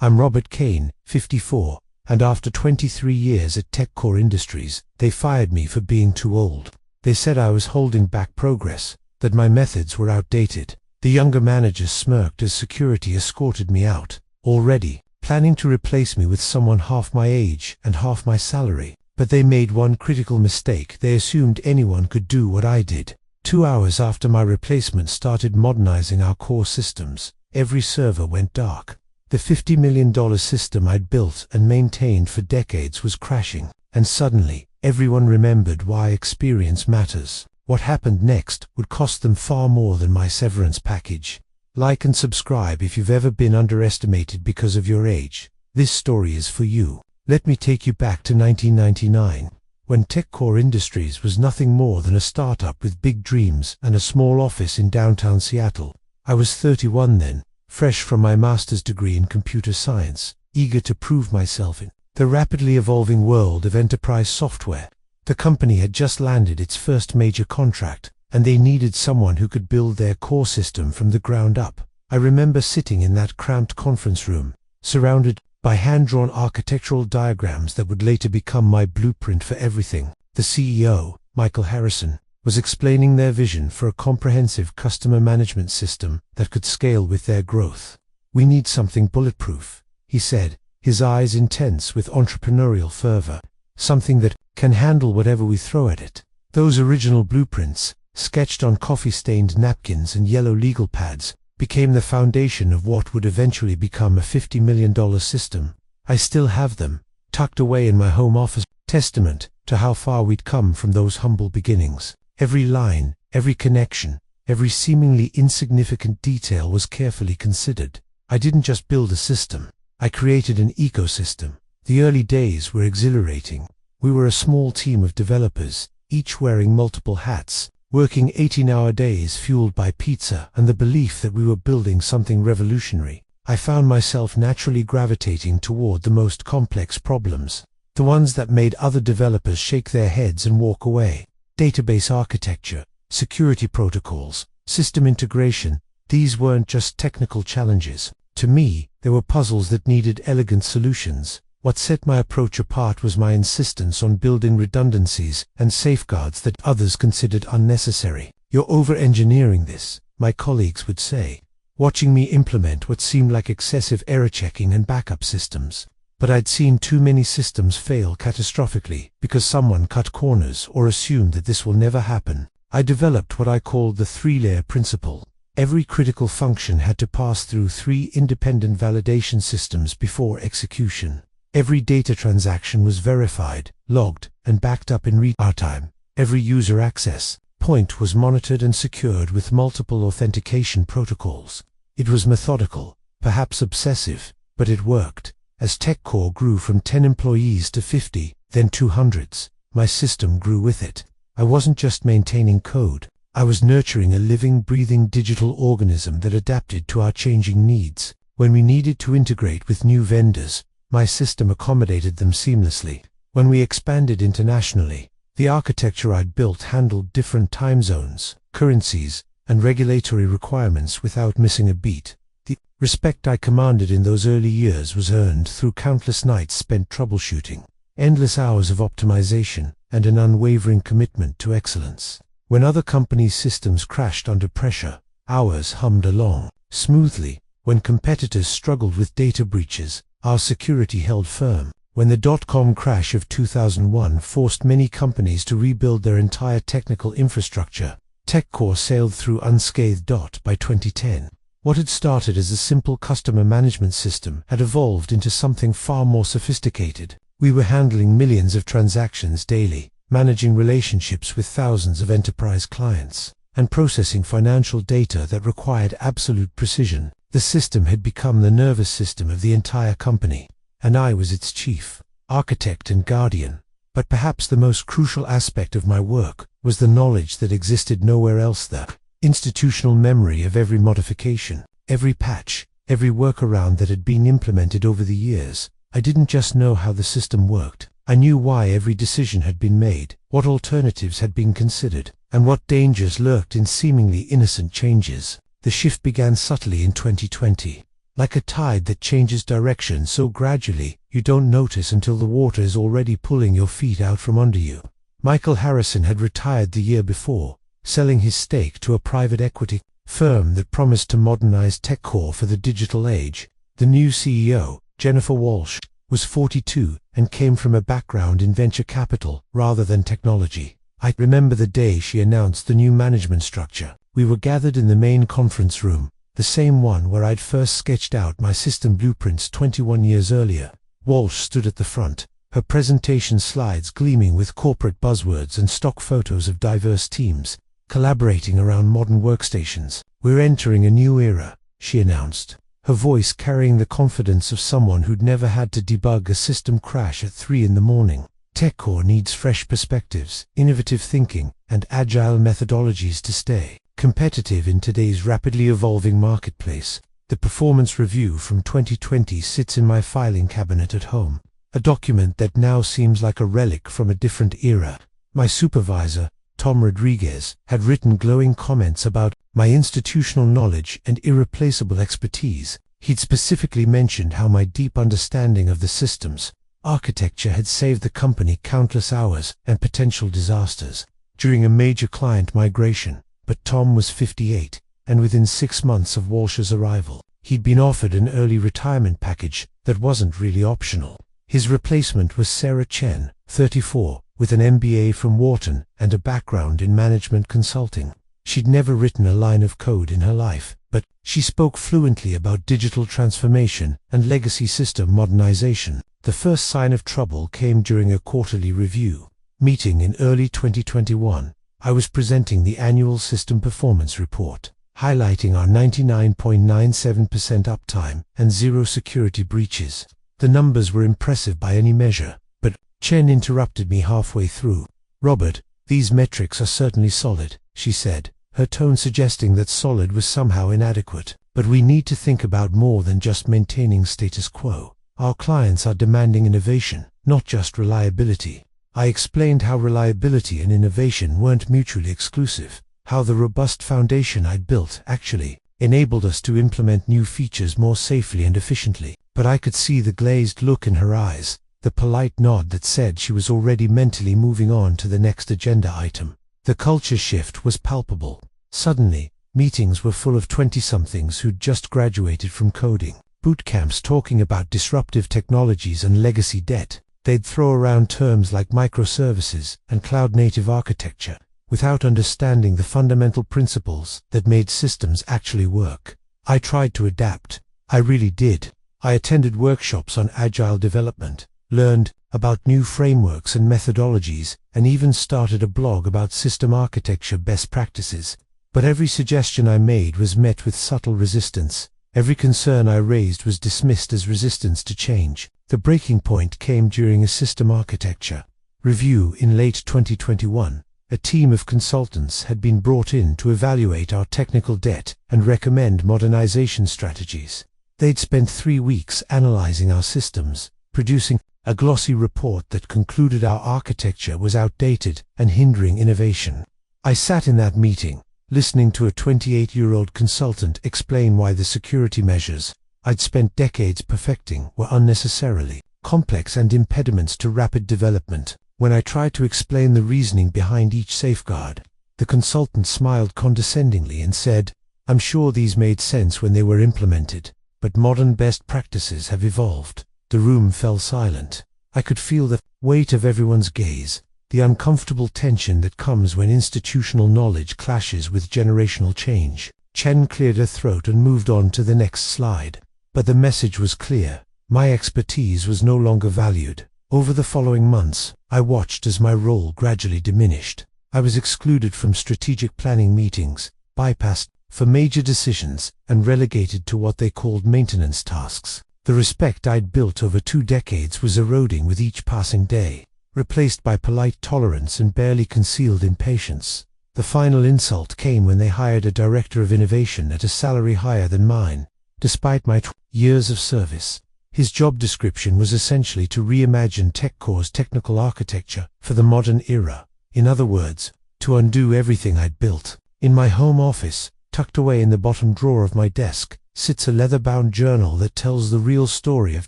I'm Robert Kane, 54, and after 23 years at TechCore Industries, they fired me for being too old. They said I was holding back progress, that my methods were outdated. The younger managers smirked as security escorted me out, already planning to replace me with someone half my age and half my salary. But they made one critical mistake. They assumed anyone could do what I did. 2 hours after my replacement started modernizing our core systems, every server went dark. The $50 million system I'd built and maintained for decades was crashing, and suddenly, everyone remembered why experience matters. What happened next would cost them far more than my severance package. Like and subscribe if you've ever been underestimated because of your age. This story is for you. Let me take you back to 1999, when TechCore Industries was nothing more than a startup with big dreams and a small office in downtown Seattle. I was 31 then, fresh from my master's degree in computer science, eager to prove myself in the rapidly evolving world of enterprise software. The company had just landed its first major contract, and they needed someone who could build their core system from the ground up. I remember sitting in that cramped conference room, surrounded by hand-drawn architectural diagrams that would later become my blueprint for everything. The CEO, Michael Harrison, was explaining their vision for a comprehensive customer management system that could scale with their growth. "We need something bulletproof," he said, his eyes intense with entrepreneurial fervor. "Something that can handle whatever we throw at it." Those original blueprints, sketched on coffee-stained napkins and yellow legal pads, became the foundation of what would eventually become a $50 million system. I still have them, tucked away in my home office, testament to how far we'd come from those humble beginnings. Every line, every connection, every seemingly insignificant detail was carefully considered. I didn't just build a system, I created an ecosystem. The early days were exhilarating. We were a small team of developers, each wearing multiple hats, working 18-hour days fueled by pizza and the belief that we were building something revolutionary. I found myself naturally gravitating toward the most complex problems, the ones that made other developers shake their heads and walk away. Database architecture, security protocols, system integration, these weren't just technical challenges. To me, they were puzzles that needed elegant solutions. What set my approach apart was my insistence on building redundancies and safeguards that others considered unnecessary. "You're over-engineering this," my colleagues would say, watching me implement what seemed like excessive error checking and backup systems. But I'd seen too many systems fail catastrophically because someone cut corners or assumed that this will never happen. I developed what I called the three-layer principle. Every critical function had to pass through 3 independent validation systems before execution. Every data transaction was verified, logged, and backed up in real time. Every user access point was monitored and secured with multiple authentication protocols. It was methodical, perhaps obsessive, but it worked. As TechCore grew from 10 employees to 50, then 200s, my system grew with it. I wasn't just maintaining code. I was nurturing a living, breathing digital organism that adapted to our changing needs. When we needed to integrate with new vendors, my system accommodated them seamlessly. When we expanded internationally, the architecture I'd built handled different time zones, currencies, and regulatory requirements without missing a beat. The respect I commanded in those early years was earned through countless nights spent troubleshooting, endless hours of optimization, and an unwavering commitment to excellence. When other companies' systems crashed under pressure, ours hummed along smoothly. When competitors struggled with data breaches, our security held firm. When the dot-com crash of 2001 forced many companies to rebuild their entire technical infrastructure, TechCore sailed through unscathed. By 2010, what had started as a simple customer management system had evolved into something far more sophisticated. We were handling millions of transactions daily, managing relationships with thousands of enterprise clients, and processing financial data that required absolute precision. The system had become the nervous system of the entire company, and I was its chief architect and guardian. But perhaps the most crucial aspect of my work was the knowledge that existed nowhere else, the institutional memory of every modification, every patch, every workaround that had been implemented over the years. I didn't just know how the system worked. I knew why every decision had been made, what alternatives had been considered, and what dangers lurked in seemingly innocent changes. The shift began subtly in 2020. like a tide that changes direction so gradually you don't notice until the water is already pulling your feet out from under you. Michael Harrison had retired the year before, selling his stake to a private equity firm that promised to modernize TechCore for the digital age. The new CEO, Jennifer Walsh, was 42 and came from a background in venture capital rather than technology. I remember the day she announced the new management structure. We were gathered in the main conference room, the same one where I'd first sketched out my system blueprints 21 years earlier. Walsh stood at the front, her presentation slides gleaming with corporate buzzwords and stock photos of diverse teams, collaborating around modern workstations. "We're entering a new era," she announced, her voice carrying the confidence of someone who'd never had to debug a system crash at 3 in the morning. TechCore needs fresh perspectives, innovative thinking, and agile methodologies to stay competitive in today's rapidly evolving marketplace. The performance review from 2020 sits in my filing cabinet at home, a document that now seems like a relic from a different era. My supervisor, Tom Rodriguez, had written glowing comments about my institutional knowledge and irreplaceable expertise. He'd specifically mentioned how my deep understanding of the systems architecture had saved the company countless hours and potential disasters during a major client migration. But Tom was 58, and within 6 months of Walsh's arrival, he'd been offered an early retirement package that wasn't really optional. His replacement was Sarah Chen, 34, with an MBA from Wharton and a background in management consulting. She'd never written a line of code in her life, but she spoke fluently about digital transformation and legacy system modernization. The first sign of trouble came during a quarterly review meeting in early 2021. I was presenting the annual system performance report, highlighting our 99.97% uptime and 0 security breaches. The numbers were impressive by any measure, but Chen interrupted me halfway through. "Robert, these metrics are certainly solid," she said, her tone suggesting that solid was somehow inadequate. "But we need to think about more than just maintaining status quo. Our clients are demanding innovation, not just reliability." I explained how reliability and innovation weren't mutually exclusive, how the robust foundation I'd built actually enabled us to implement new features more safely and efficiently. But I could see the glazed look in her eyes, the polite nod that said she was already mentally moving on to the next agenda item. The culture shift was palpable. Suddenly, meetings were full of 20-somethings who'd just graduated from coding boot camps talking about disruptive technologies and legacy debt. They'd throw around terms like microservices and cloud-native architecture without understanding the fundamental principles that made systems actually work. I tried to adapt. I really did. I attended workshops on agile development, learned about new frameworks and methodologies, and even started a blog about system architecture best practices. But every suggestion I made was met with subtle resistance. Every concern I raised was dismissed as resistance to change. The breaking point came during a system architecture review in late 2021. A team of consultants had been brought in to evaluate our technical debt and recommend modernization strategies. They'd spent 3 weeks analyzing our systems, producing a glossy report that concluded our architecture was outdated and hindering innovation. I sat in that meeting, listening to a 28-year-old consultant explain why the security measures I'd spent decades perfecting were unnecessarily complex and impediments to rapid development. When I tried to explain the reasoning behind each safeguard, the consultant smiled condescendingly and said, "I'm sure these made sense when they were implemented, but modern best practices have evolved." The room fell silent. I could feel the weight of everyone's gaze, the uncomfortable tension that comes when institutional knowledge clashes with generational change. Chen cleared her throat and moved on to the next slide. But the message was clear. My expertise was no longer valued. Over the following months, I watched as my role gradually diminished. I was excluded from strategic planning meetings, bypassed for major decisions, and relegated to what they called maintenance tasks. The respect I'd built over 2 decades was eroding with each passing day, replaced by polite tolerance and barely concealed impatience. The final insult came when they hired a director of innovation at a salary higher than mine. Despite my years of service, his job description was essentially to reimagine TechCore's technical architecture for the modern era. In other words, to undo everything I'd built. In my home office, tucked away in the bottom drawer of my desk, sits a leather-bound journal that tells the real story of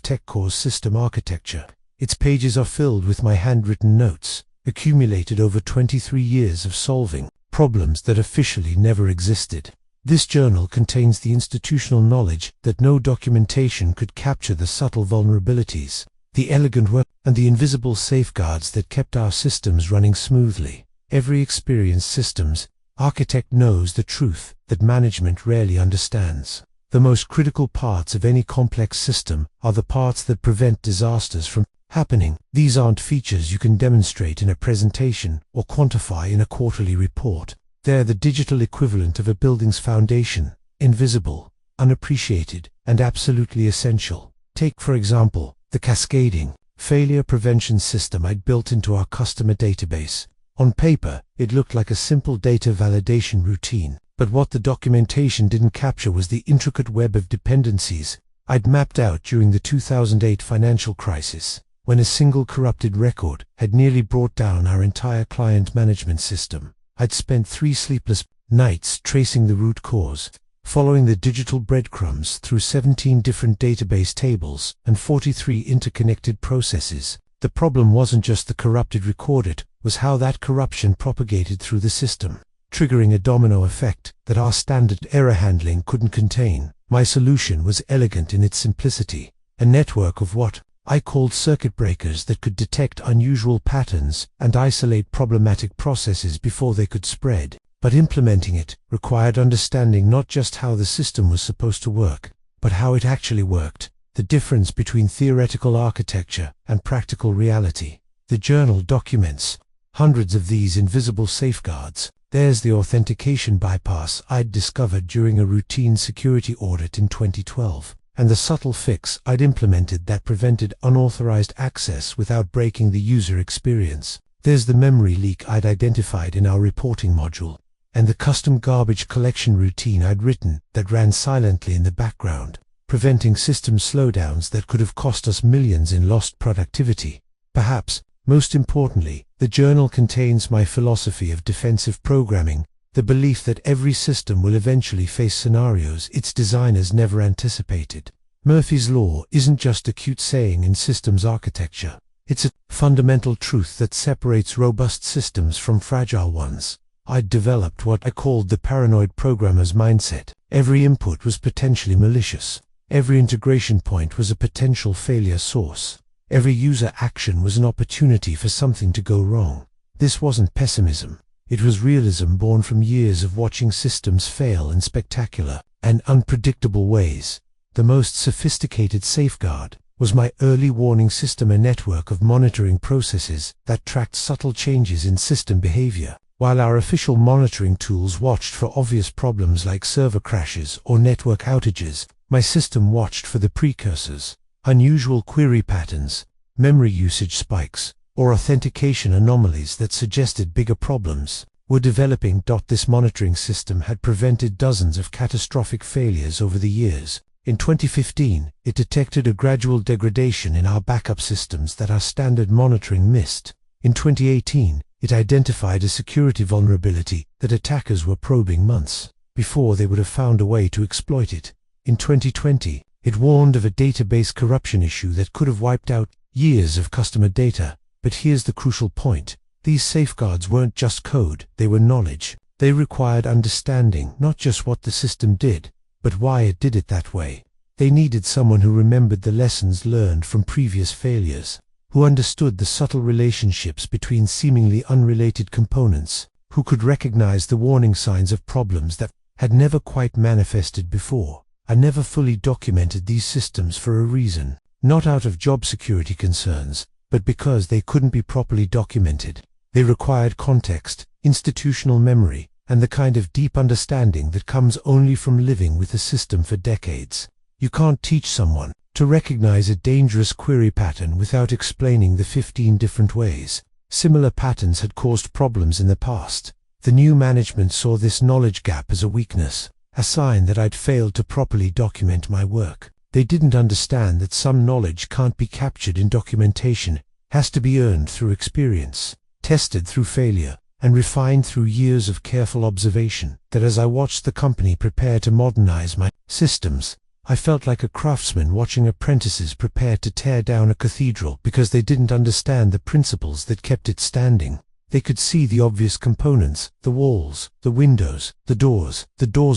TechCore's system architecture. Its pages are filled with my handwritten notes, accumulated over 23 years of solving problems that officially never existed. This journal contains the institutional knowledge that no documentation could capture: the subtle vulnerabilities, the elegant work, and the invisible safeguards that kept our systems running smoothly. Every experienced systems architect knows the truth that management rarely understands. The most critical parts of any complex system are the parts that prevent disasters from happening. These aren't features you can demonstrate in a presentation or quantify in a quarterly report. They're the digital equivalent of a building's foundation, invisible, unappreciated, and absolutely essential. Take, for example, the cascading failure prevention system I'd built into our customer database. On paper, it looked like a simple data validation routine, but what the documentation didn't capture was the intricate web of dependencies I'd mapped out during the 2008 financial crisis, when a single corrupted record had nearly brought down our entire client management system. I'd spent 3 sleepless nights tracing the root cause, following the digital breadcrumbs through 17 different database tables and 43 interconnected processes. The problem wasn't just the corrupted record, it was how that corruption propagated through the system, triggering a domino effect that our standard error handling couldn't contain. My solution was elegant in its simplicity: a network of what I called circuit breakers that could detect unusual patterns and isolate problematic processes before they could spread. But implementing it required understanding not just how the system was supposed to work, but how it actually worked, the difference between theoretical architecture and practical reality. The journal documents hundreds of these invisible safeguards. There's the authentication bypass I'd discovered during a routine security audit in 2012. And the subtle fix I'd implemented that prevented unauthorized access without breaking the user experience. There's the memory leak I'd identified in our reporting module, and the custom garbage collection routine I'd written that ran silently in the background, preventing system slowdowns that could have cost us millions in lost productivity. Perhaps most importantly, the journal contains my philosophy of defensive programming, the belief that every system will eventually face scenarios its designers never anticipated. Murphy's Law isn't just a cute saying in systems architecture. It's a fundamental truth that separates robust systems from fragile ones. I'd developed what I called the paranoid programmer's mindset. Every input was potentially malicious. Every integration point was a potential failure source. Every user action was an opportunity for something to go wrong. This wasn't pessimism. It was realism born from years of watching systems fail in spectacular and unpredictable ways. The most sophisticated safeguard was my early warning system, a network of monitoring processes that tracked subtle changes in system behavior. While our official monitoring tools watched for obvious problems like server crashes or network outages, my system watched for the precursors: unusual query patterns, memory usage spikes, or authentication anomalies that suggested bigger problems were developing. This monitoring system had prevented dozens of catastrophic failures over the years. In 2015, it detected a gradual degradation in our backup systems that our standard monitoring missed. In 2018, it identified a security vulnerability that attackers were probing months before they would have found a way to exploit it. In 2020, it warned of a database corruption issue that could have wiped out years of customer data. But here's the crucial point: these safeguards weren't just code, they were knowledge. They required understanding not just what the system did, but why it did it that way. They needed someone who remembered the lessons learned from previous failures, who understood the subtle relationships between seemingly unrelated components, who could recognize the warning signs of problems that had never quite manifested before. I never fully documented these systems for a reason, not out of job security concerns, but because they couldn't be properly documented. They required context, institutional memory, and the kind of deep understanding that comes only from living with a system for decades. You can't teach someone to recognize a dangerous query pattern without explaining the 15 different ways similar patterns had caused problems in the past. The new management saw this knowledge gap as a weakness, a sign that I'd failed to properly document my work. They didn't understand that some knowledge can't be captured in documentation, has to be earned through experience, tested through failure, and refined through years of careful observation. That as I watched the company prepare to modernize my systems, I felt like a craftsman watching apprentices prepare to tear down a cathedral because they didn't understand the principles that kept it standing. They could see the obvious components, the walls, the windows, the doors,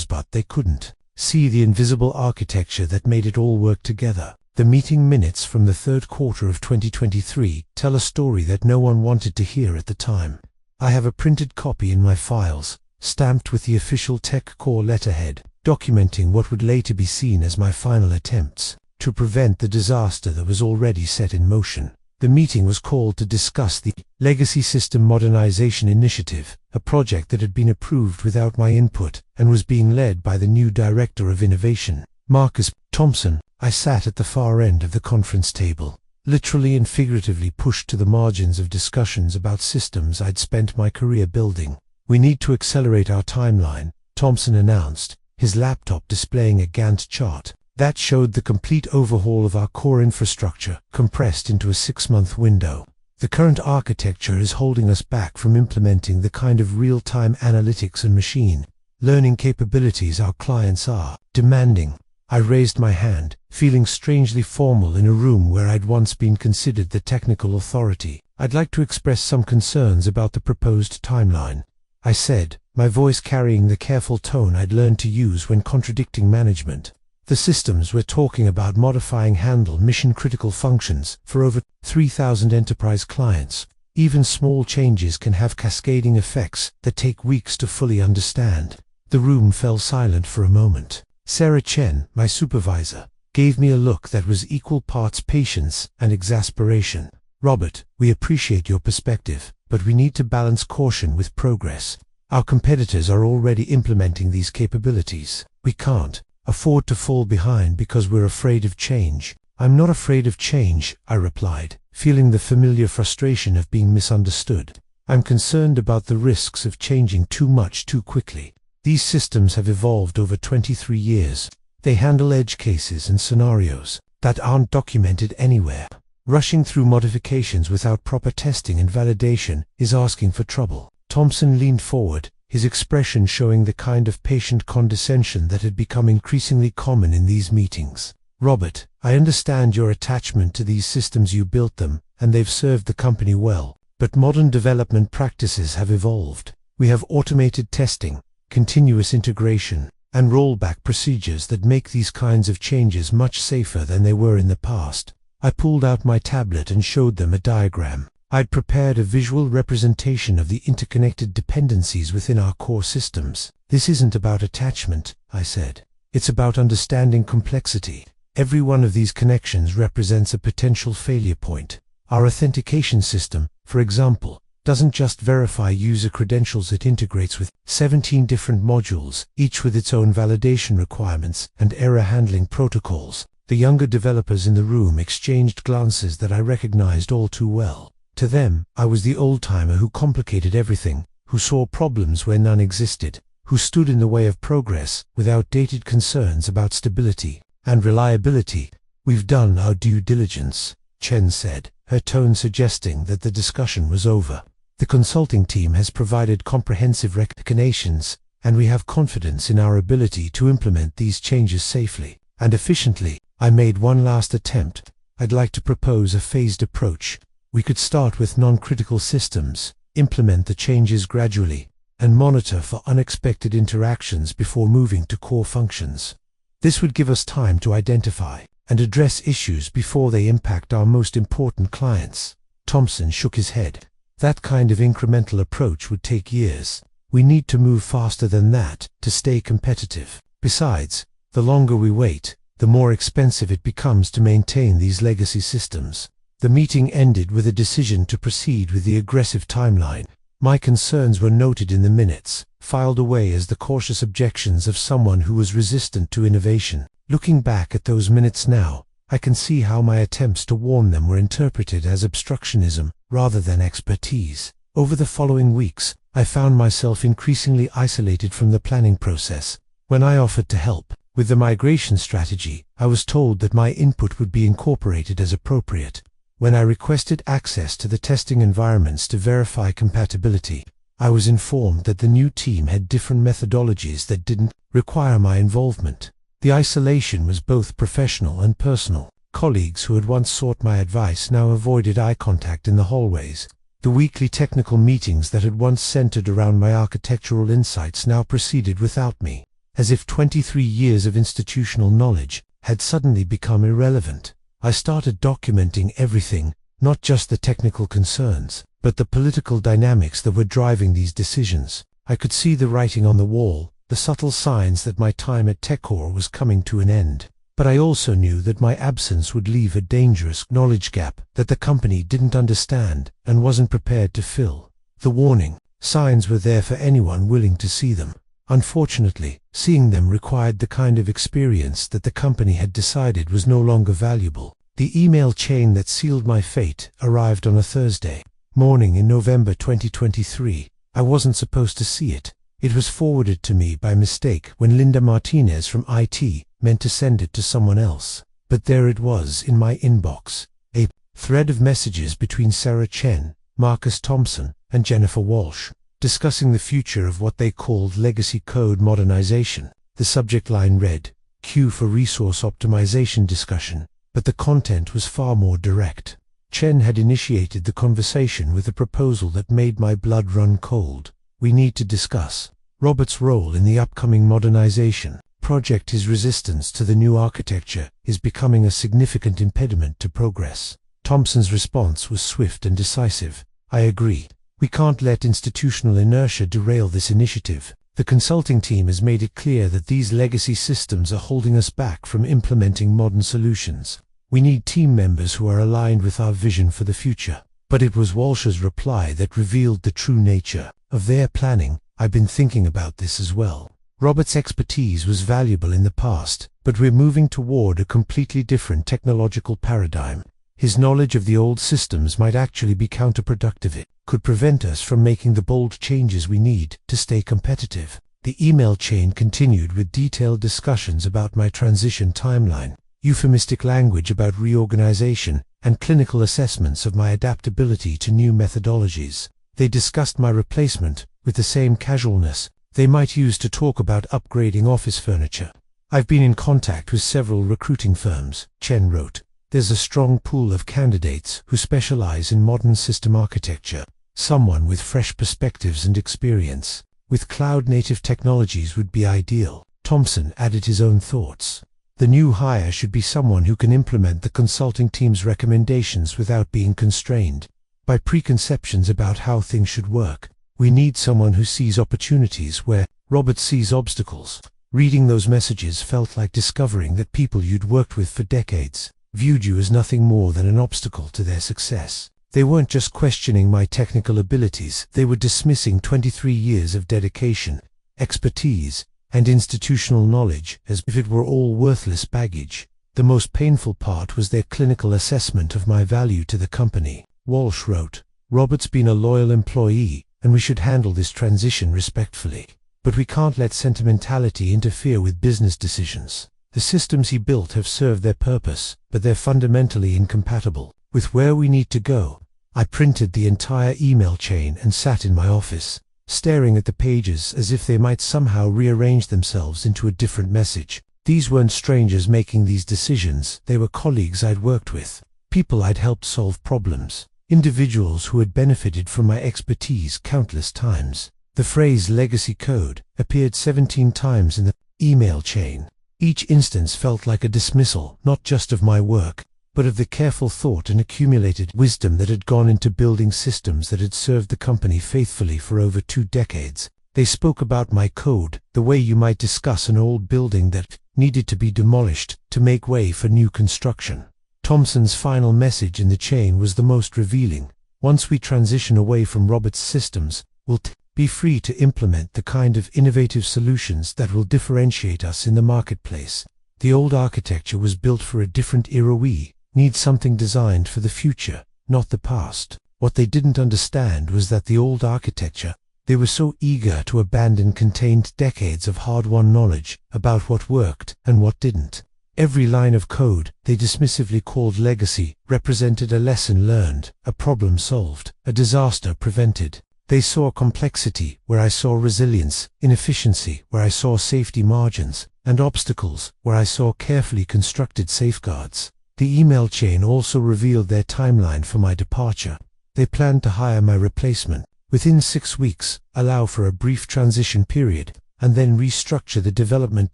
but they couldn't see the invisible architecture that made it all work together. The meeting minutes from the third quarter of 2023 tell a story that no one wanted to hear at the time. I have a printed copy in my files, stamped with the official TechCore letterhead, documenting what would later be seen as my final attempts to prevent the disaster that was already set in motion. The meeting was called to discuss the Legacy System Modernization Initiative, a project that had been approved without my input and was being led by the new Director of Innovation, Marcus Thompson. I sat at the far end of the conference table, literally and figuratively pushed to the margins of discussions about systems I'd spent my career building. "We need to accelerate our timeline," Thompson announced, his laptop displaying a Gantt chart that showed the complete overhaul of our core infrastructure compressed into a 6-month window. "The current architecture is holding us back from implementing the kind of real-time analytics and machine learning capabilities our clients are demanding." I raised my hand, feeling strangely formal in a room where I'd once been considered the technical authority. "I'd like to express some concerns about the proposed timeline," I said, my voice carrying the careful tone I'd learned to use when contradicting management. The systems we're talking about modifying handle mission-critical functions for over 3,000 enterprise clients. Even small changes can have cascading effects that take weeks to fully understand. The room fell silent for a moment. Sarah Chen, my supervisor, gave me a look that was equal parts patience and exasperation. "Robert, we appreciate your perspective, but we need to balance caution with progress. Our competitors are already implementing these capabilities. We can't afford to fall behind because we're afraid of change." "I'm not afraid of change," I replied, feeling the familiar frustration of being misunderstood. "I'm concerned about the risks of changing too much too quickly. These systems have evolved over 23 years. They handle edge cases and scenarios that aren't documented anywhere. Rushing through modifications without proper testing and validation is asking for trouble." Thompson leaned forward, his expression showing the kind of patient condescension that had become increasingly common in these meetings. "Robert, I understand your attachment to these systems. You built them, and they've served the company well. But modern development practices have evolved. We have automated testing, continuous integration, and rollback procedures that make these kinds of changes much safer than they were in the past." I pulled out my tablet and showed them a diagram. I'd prepared a visual representation of the interconnected dependencies within our core systems. "This isn't about attachment," I said. "It's about understanding complexity. Every one of these connections represents a potential failure point. Our authentication system, for example, doesn't just verify user credentials, it integrates with 17 different modules, each with its own validation requirements and error handling protocols." The younger developers in the room exchanged glances that I recognized all too well. To them, I was the old-timer who complicated everything, who saw problems where none existed, who stood in the way of progress with outdated concerns about stability and reliability. "We've done our due diligence," Chen said, her tone suggesting that the discussion was over. "The consulting team has provided comprehensive recommendations, and we have confidence in our ability to implement these changes safely and efficiently." I made one last attempt. "I'd like to propose a phased approach. We could start with non-critical systems, implement the changes gradually, and monitor for unexpected interactions before moving to core functions. This would give us time to identify and address issues before they impact our most important clients." Thompson shook his head. "That kind of incremental approach would take years. We need to move faster than that to stay competitive. Besides, the longer we wait, the more expensive it becomes to maintain these legacy systems." The meeting ended with a decision to proceed with the aggressive timeline. My concerns were noted in the minutes, filed away as the cautious objections of someone who was resistant to innovation. Looking back at those minutes now, I can see how my attempts to warn them were interpreted as obstructionism rather than expertise. Over the following weeks, I found myself increasingly isolated from the planning process. When I offered to help with the migration strategy, I was told that my input would be incorporated as appropriate. When I requested access to the testing environments to verify compatibility, I was informed that the new team had different methodologies that didn't require my involvement. The isolation was both professional and personal. Colleagues who had once sought my advice now avoided eye contact in the hallways. The weekly technical meetings that had once centered around my architectural insights now proceeded without me, as if 23 years of institutional knowledge had suddenly become irrelevant. I started documenting everything, not just the technical concerns, but the political dynamics that were driving these decisions. I could see the writing on the wall, the subtle signs that my time at TechCore was coming to an end. But I also knew that my absence would leave a dangerous knowledge gap that the company didn't understand and wasn't prepared to fill. The warning signs were there for anyone willing to see them. Unfortunately, seeing them required the kind of experience that the company had decided was no longer valuable. The email chain that sealed my fate arrived on a Thursday morning in November 2023. I wasn't supposed to see it. It was forwarded to me by mistake when Linda Martinez from IT meant to send it to someone else. But there it was in my inbox, a thread of messages between Sarah Chen, Marcus Thompson, and Jennifer Walsh, discussing the future of what they called legacy code modernization. The subject line read, "Q for resource optimization discussion," but the content was far more direct. Chen had initiated the conversation with a proposal that made my blood run cold. "We need to discuss Robert's role in the upcoming modernization project. His resistance to the new architecture is becoming a significant impediment to progress." Thompson's response was swift and decisive. "I agree. We can't let institutional inertia derail this initiative. The consulting team has made it clear that these legacy systems are holding us back from implementing modern solutions. We need team members who are aligned with our vision for the future." But it was Walsh's reply that revealed the true nature of their planning. "I've been thinking about this as well. Robert's expertise was valuable in the past, but we're moving toward a completely different technological paradigm. His knowledge of the old systems might actually be counterproductive. It could prevent us from making the bold changes we need to stay competitive." The email chain continued with detailed discussions about my transition timeline, euphemistic language about reorganization, and clinical assessments of my adaptability to new methodologies. They discussed my replacement with the same casualness they might use to talk about upgrading office furniture. "I've been in contact with several recruiting firms," Chen wrote. "There's a strong pool of candidates who specialize in modern system architecture. Someone with fresh perspectives and experience with cloud-native technologies would be ideal." Thompson added his own thoughts. "The new hire should be someone who can implement the consulting team's recommendations without being constrained by preconceptions about how things should work. We need someone who sees opportunities where Robert sees obstacles." Reading those messages felt like discovering that people you'd worked with for decades viewed you as nothing more than an obstacle to their success. They weren't just questioning my technical abilities, they were dismissing 23 years of dedication, expertise, and institutional knowledge as if it were all worthless baggage. The most painful part was their clinical assessment of my value to the company. Walsh wrote, "Robert's been a loyal employee, and we should handle this transition respectfully. But we can't let sentimentality interfere with business decisions. The systems he built have served their purpose, but they're fundamentally incompatible with where we need to go." I printed the entire email chain and sat in my office, staring at the pages as if they might somehow rearrange themselves into a different message. These weren't strangers making these decisions, they were colleagues I'd worked with, people I'd helped solve problems, individuals who had benefited from my expertise countless times. The phrase legacy code appeared 17 times in the email chain. Each instance felt like a dismissal, not just of my work, but of the careful thought and accumulated wisdom that had gone into building systems that had served the company faithfully for over 2 decades. They spoke about my code, the way you might discuss an old building that needed to be demolished to make way for new construction. Thompson's final message in the chain was the most revealing. "Once we transition away from Robert's systems, we'll be free to implement the kind of innovative solutions that will differentiate us in the marketplace. The old architecture was built for a different era. We need something designed for the future, not the past." What they didn't understand was that the old architecture they were so eager to abandon contained decades of hard-won knowledge about what worked and what didn't. Every line of code they dismissively called legacy represented a lesson learned, a problem solved, a disaster prevented. They saw complexity where I saw resilience, inefficiency where I saw safety margins, and obstacles where I saw carefully constructed safeguards. The email chain also revealed their timeline for my departure. They planned to hire my replacement within 6 weeks, allow for a brief transition period, and then restructure the development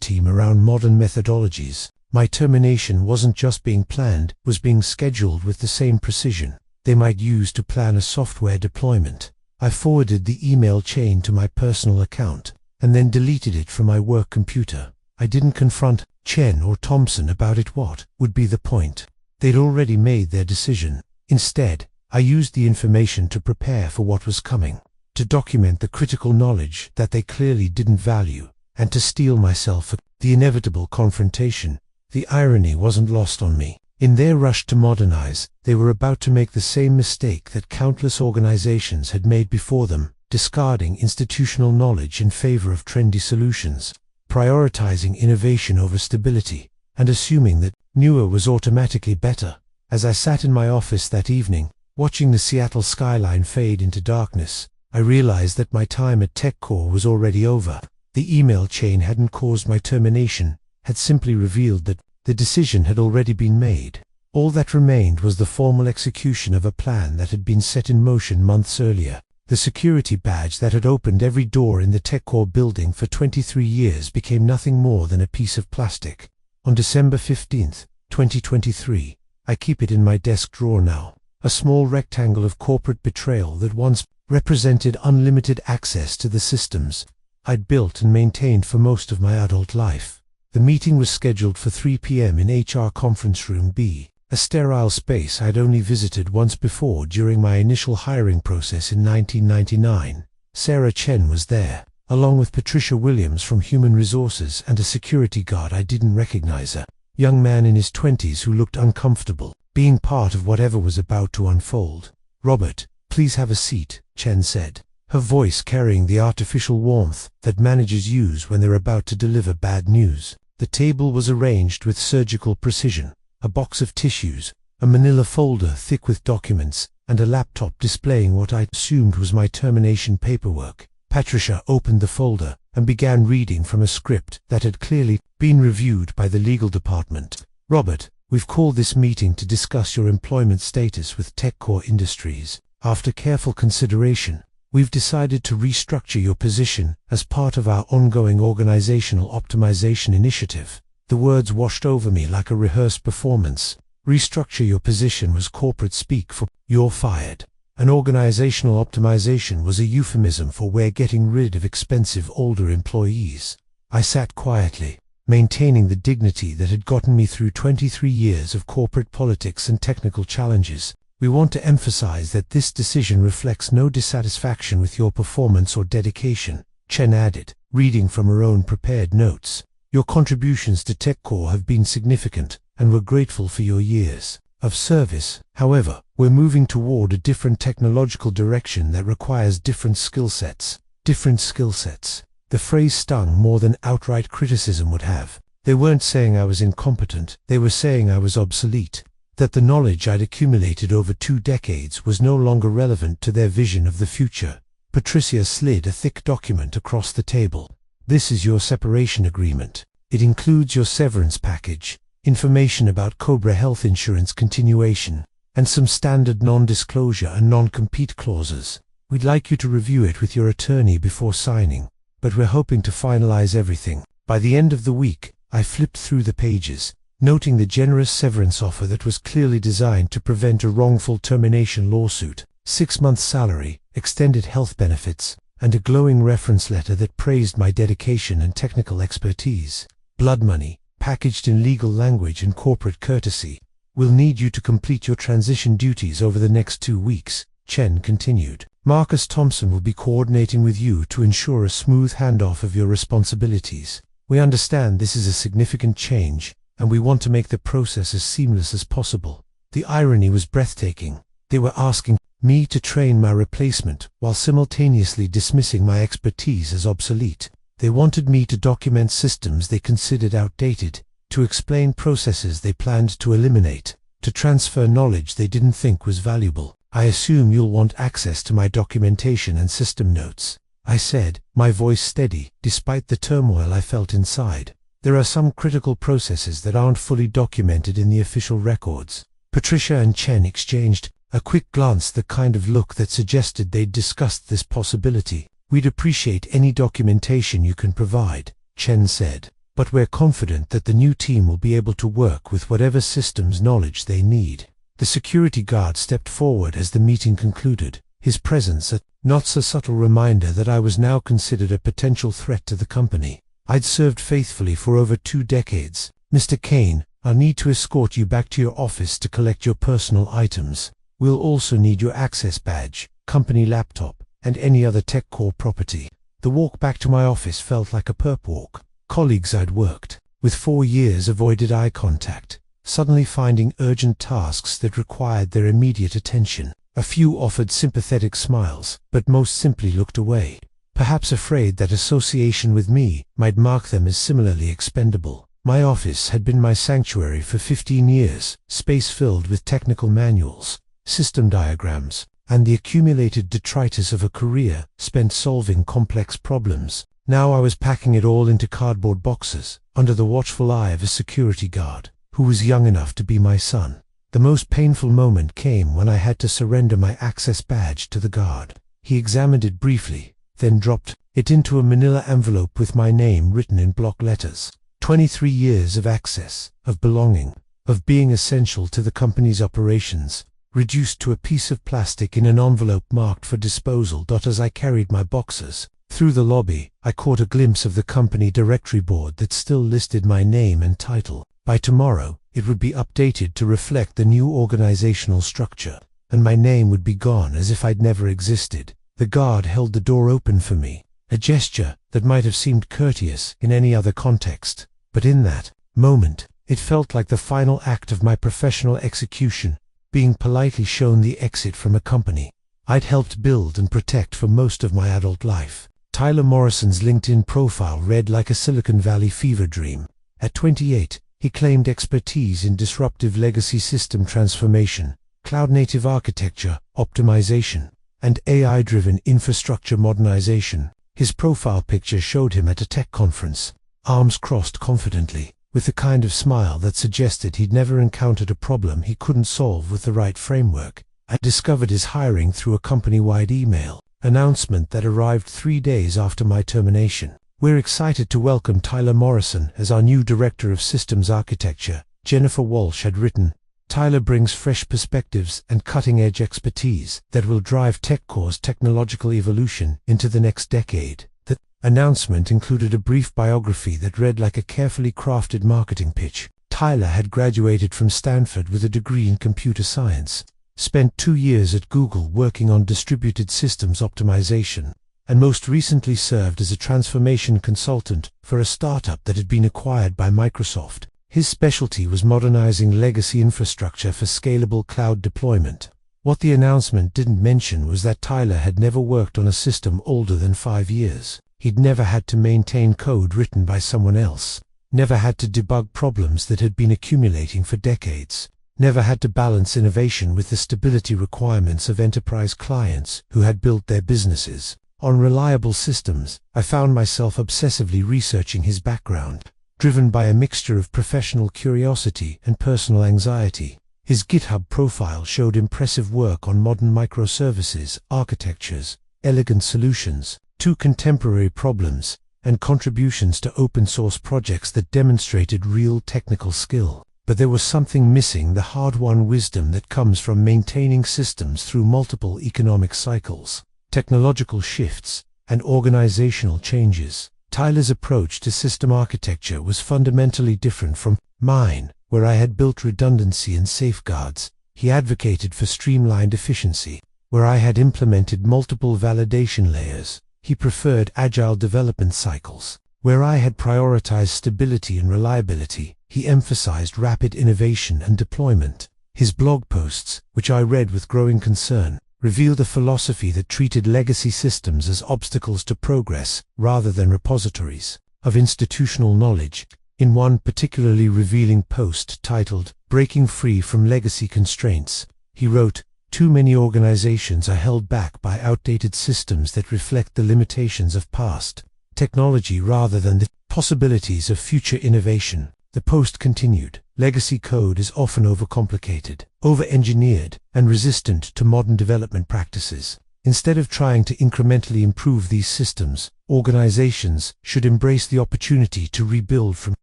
team around modern methodologies. My termination wasn't just being planned, was being scheduled with the same precision they might use to plan a software deployment. I forwarded the email chain to my personal account, and then deleted it from my work computer. I didn't confront Chen or Thompson about it. What would be the point? They'd already made their decision. Instead, I used the information to prepare for what was coming, to document the critical knowledge that they clearly didn't value, and to steel myself for the inevitable confrontation. The irony wasn't lost on me. In their rush to modernize, they were about to make the same mistake that countless organizations had made before them, discarding institutional knowledge in favor of trendy solutions, prioritizing innovation over stability, and assuming that newer was automatically better. As I sat in my office that evening, watching the Seattle skyline fade into darkness, I realized that my time at TechCore was already over. The email chain hadn't caused my termination, had simply revealed that the decision had already been made. All that remained was the formal execution of a plan that had been set in motion months earlier. The security badge that had opened every door in the TechCore building for 23 years became nothing more than a piece of plastic. On December 15, 2023, I keep it in my desk drawer now, a small rectangle of corporate betrayal that once represented unlimited access to the systems I'd built and maintained for most of my adult life. The meeting was scheduled for 3 p.m. in HR Conference Room B, a sterile space I'd only visited once before during my initial hiring process in 1999. Sarah Chen was there, along with Patricia Williams from Human Resources and a security guard I didn't recognize, a young man in his 20s who looked uncomfortable being part of whatever was about to unfold. "Robert, please have a seat," Chen said, her voice carrying the artificial warmth that managers use when they're about to deliver bad news. The table was arranged with surgical precision, a box of tissues, a manila folder thick with documents, and a laptop displaying what I assumed was my termination paperwork. Patricia opened the folder and began reading from a script that had clearly been reviewed by the legal department. "Robert, we've called this meeting to discuss your employment status with TechCore Industries. After careful consideration, we've decided to restructure your position as part of our ongoing organizational optimization initiative." The words washed over me like a rehearsed performance. Restructure your position was corporate speak for "you're fired." An organizational optimization was a euphemism for we're getting rid of expensive older employees. I sat quietly, maintaining the dignity that had gotten me through 23 years of corporate politics and technical challenges. "We want to emphasize that this decision reflects no dissatisfaction with your performance or dedication," Chen added, reading from her own prepared notes. "Your contributions to TechCore have been significant, and we're grateful for your years of service. However, we're moving toward a different technological direction that requires different skill sets." Different skill sets. The phrase stung more than outright criticism would have. They weren't saying I was incompetent, they were saying I was obsolete, that the knowledge I'd accumulated over 2 decades was no longer relevant to their vision of the future. Patricia slid a thick document across the table. "This is your separation agreement. It includes your severance package, information about Cobra Health Insurance continuation, and some standard non-disclosure and non-compete clauses. We'd like you to review it with your attorney before signing, but we're hoping to finalize everything by the end of the week." I flipped through the pages, noting the generous severance offer that was clearly designed to prevent a wrongful termination lawsuit, 6 months' salary, extended health benefits, and a glowing reference letter that praised my dedication and technical expertise. Blood money, packaged in legal language and corporate courtesy. "We'll need you to complete your transition duties over the next 2 weeks, Chen continued. "Marcus Thompson will be coordinating with you to ensure a smooth handoff of your responsibilities. We understand this is a significant change, and we want to make the process as seamless as possible." The irony was breathtaking. They were asking me to train my replacement while simultaneously dismissing my expertise as obsolete. They wanted me to document systems they considered outdated, to explain processes they planned to eliminate, to transfer knowledge they didn't think was valuable. I assume you'll want access to my documentation and system notes, I said, my voice steady, despite the turmoil I felt inside. There are some critical processes that aren't fully documented in the official records. Patricia and Chen exchanged a quick glance, the kind of look that suggested they'd discussed this possibility. We'd appreciate any documentation you can provide, Chen said, but we're confident that the new team will be able to work with whatever systems knowledge they need. The security guard stepped forward as the meeting concluded, his presence a not-so-subtle reminder that I was now considered a potential threat to the company. I'd served faithfully for over 2 decades. Mr. Kane, I'll need to escort you back to your office to collect your personal items. We'll also need your access badge, company laptop, and any other TechCore property. The walk back to my office felt like a perp walk. Colleagues I'd worked with 4 years avoided eye contact, suddenly finding urgent tasks that required their immediate attention. A few offered sympathetic smiles, but most simply looked away, perhaps afraid that association with me might mark them as similarly expendable. My office had been my sanctuary for 15 years, space filled with technical manuals, system diagrams, and the accumulated detritus of a career spent solving complex problems. Now I was packing it all into cardboard boxes, under the watchful eye of a security guard, who was young enough to be my son. The most painful moment came when I had to surrender my access badge to the guard. He examined it briefly, then dropped it into a manila envelope with my name written in block letters. 23 years of access, of belonging, of being essential to the company's operations, reduced to a piece of plastic in an envelope marked for disposal. As I carried my boxes through the lobby, I caught a glimpse of the company directory board that still listed my name and title. By tomorrow, it would be updated to reflect the new organizational structure, and my name would be gone as if I'd never existed. The guard held the door open for me, a gesture that might have seemed courteous in any other context, but in that moment, it felt like the final act of my professional execution, being politely shown the exit from a company I'd helped build and protect for most of my adult life. Tyler Morrison's LinkedIn profile read like a Silicon Valley fever dream. At 28, he claimed expertise in disruptive legacy system transformation, cloud-native architecture, optimization, and AI-driven infrastructure modernization. His profile picture showed him at a tech conference, arms crossed confidently, with the kind of smile that suggested he'd never encountered a problem he couldn't solve with the right framework. I discovered his hiring through a company-wide email announcement that arrived 3 days after my termination. We're excited to welcome Tyler Morrison as our new Director of Systems Architecture, Jennifer Walsh had written. Tyler brings fresh perspectives and cutting-edge expertise that will drive TechCore's technological evolution into the next decade. The announcement included a brief biography that read like a carefully crafted marketing pitch. Tyler had graduated from Stanford with a degree in computer science, spent 2 years at Google working on distributed systems optimization, and most recently served as a transformation consultant for a startup that had been acquired by Microsoft. His specialty was modernizing legacy infrastructure for scalable cloud deployment. What the announcement didn't mention was that Tyler had never worked on a system older than 5 years. He'd never had to maintain code written by someone else, never had to debug problems that had been accumulating for decades, never had to balance innovation with the stability requirements of enterprise clients who had built their businesses on reliable systems. I found myself obsessively researching his background, driven by a mixture of professional curiosity and personal anxiety. His GitHub profile showed impressive work on modern microservices, architectures, elegant solutions to contemporary problems, and contributions to open-source projects that demonstrated real technical skill. But there was something missing: the hard-won wisdom that comes from maintaining systems through multiple economic cycles, technological shifts, and organizational changes. Tyler's approach to system architecture was fundamentally different from mine, where I had built redundancy and safeguards. He advocated for streamlined efficiency, where I had implemented multiple validation layers. He preferred agile development cycles, where I had prioritized stability and reliability. He emphasized rapid innovation and deployment. His blog posts, which I read with growing concern, revealed a philosophy that treated legacy systems as obstacles to progress rather than repositories of institutional knowledge. In one particularly revealing post titled "Breaking Free from Legacy Constraints," he wrote, Too many organizations are held back by outdated systems that reflect the limitations of past technology rather than the possibilities of future innovation. The post continued. Legacy code is often overcomplicated, over-engineered, and resistant to modern development practices. Instead of trying to incrementally improve these systems, organizations should embrace the opportunity to rebuild from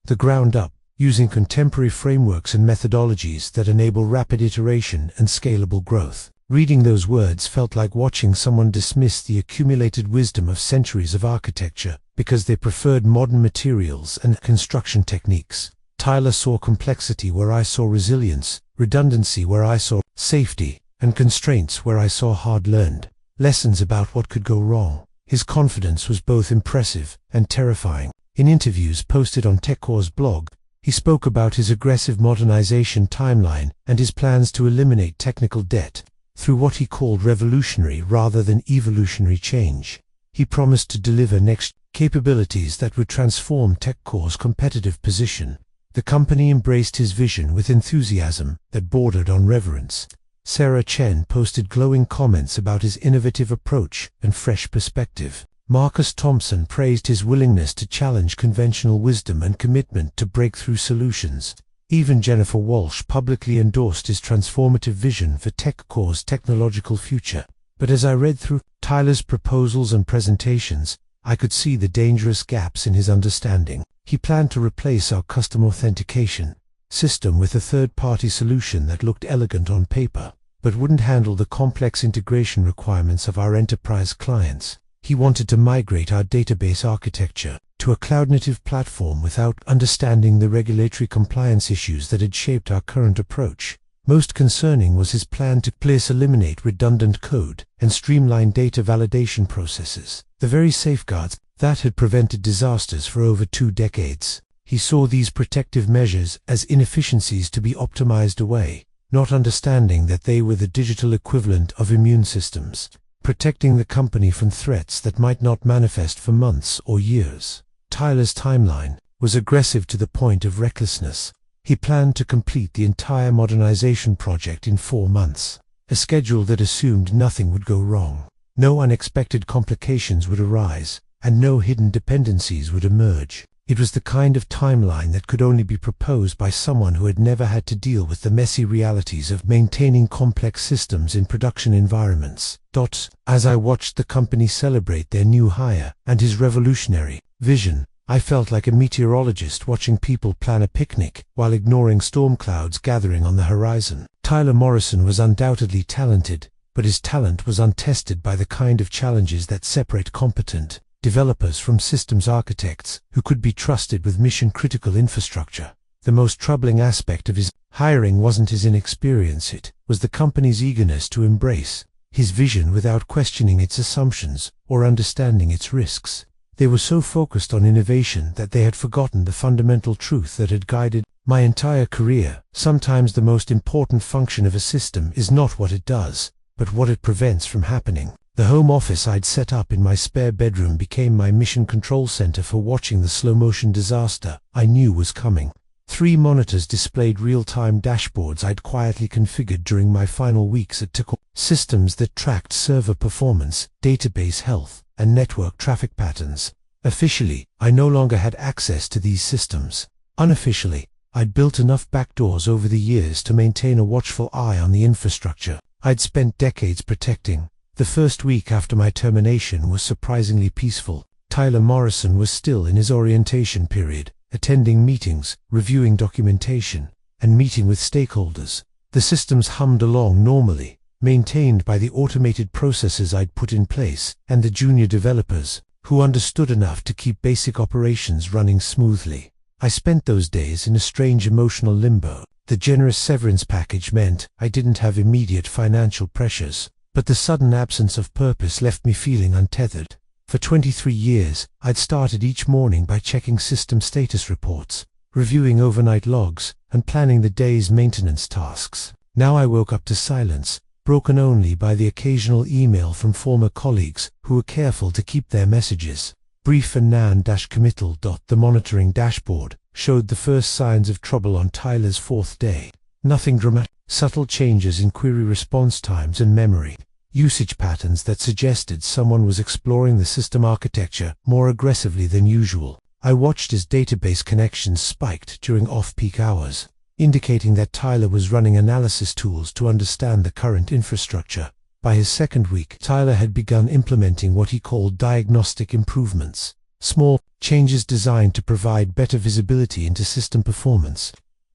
the ground up, using contemporary frameworks and methodologies that enable rapid iteration and scalable growth. Reading those words felt like watching someone dismiss the accumulated wisdom of centuries of architecture because they preferred modern materials and construction techniques. Tyler saw complexity where I saw resilience, redundancy where I saw safety, and constraints where I saw hard-learned lessons about what could go wrong. His confidence was both impressive and terrifying. In interviews posted on TechCore's blog, he spoke about his aggressive modernization timeline and his plans to eliminate technical debt through what he called revolutionary rather than evolutionary change. He promised to deliver next capabilities that would transform TechCore's competitive position. The company embraced his vision with enthusiasm that bordered on reverence. Sarah Chen posted glowing comments about his innovative approach and fresh perspective. Marcus Thompson praised his willingness to challenge conventional wisdom and commitment to breakthrough solutions. Even Jennifer Walsh publicly endorsed his transformative vision for TechCore's technological future. But as I read through Tyler's proposals and presentations, I could see the dangerous gaps in his understanding. He planned to replace our custom authentication system with a third-party solution that looked elegant on paper, but wouldn't handle the complex integration requirements of our enterprise clients. He wanted to migrate our database architecture to a cloud-native platform without understanding the regulatory compliance issues that had shaped our current approach. Most concerning was his plan to eliminate redundant code and streamline data validation processes, the very safeguards that had prevented disasters for over 2 decades. He saw these protective measures as inefficiencies to be optimized away, not understanding that they were the digital equivalent of immune systems, protecting the company from threats that might not manifest for months or years. Tyler's timeline was aggressive to the point of recklessness. He planned to complete the entire modernization project in 4 months, a schedule that assumed nothing would go wrong. No unexpected complications would arise, and no hidden dependencies would emerge. It was the kind of timeline that could only be proposed by someone who had never had to deal with the messy realities of maintaining complex systems in production environments. As I watched the company celebrate their new hire and his revolutionary vision, I felt like a meteorologist watching people plan a picnic while ignoring storm clouds gathering on the horizon. Tyler Morrison was undoubtedly talented, but his talent was untested by the kind of challenges that separate competent developers from systems architects who could be trusted with mission-critical infrastructure. The most troubling aspect of his hiring wasn't his inexperience, it was the company's eagerness to embrace his vision without questioning its assumptions or understanding its risks. They were so focused on innovation that they had forgotten the fundamental truth that had guided my entire career. Sometimes the most important function of a system is not what it does, but what it prevents from happening. The home office I'd set up in my spare bedroom became my mission control center for watching the slow-motion disaster I knew was coming. 3 monitors displayed real-time dashboards I'd quietly configured during my final weeks at TechCore, systems that tracked server performance, database health, and network traffic patterns. Officially, I no longer had access to these systems. Unofficially, I'd built enough backdoors over the years to maintain a watchful eye on the infrastructure I'd spent decades protecting. The first week after my termination was surprisingly peaceful. Tyler Morrison was still in his orientation period, attending meetings, reviewing documentation, and meeting with stakeholders. The systems hummed along normally, maintained by the automated processes I'd put in place, and the junior developers, who understood enough to keep basic operations running smoothly. I spent those days in a strange emotional limbo. The generous severance package meant I didn't have immediate financial pressures, but the sudden absence of purpose left me feeling untethered. For 23 years, I'd started each morning by checking system status reports, reviewing overnight logs, and planning the day's maintenance tasks. Now I woke up to silence, broken only by the occasional email from former colleagues who were careful to keep their messages brief and nan-committal. The monitoring dashboard showed the first signs of trouble on Tyler's 4th day. Nothing dramatic. subtle changes in query response times and memory, usage patterns that suggested someone was exploring the system architecture more aggressively than usual. I watched as database connections spiked during off-peak hours, indicating that Tyler was running analysis tools to understand the current infrastructure. By his second week, Tyler had begun implementing what he called diagnostic improvements, small changes designed to provide better visibility into system performance.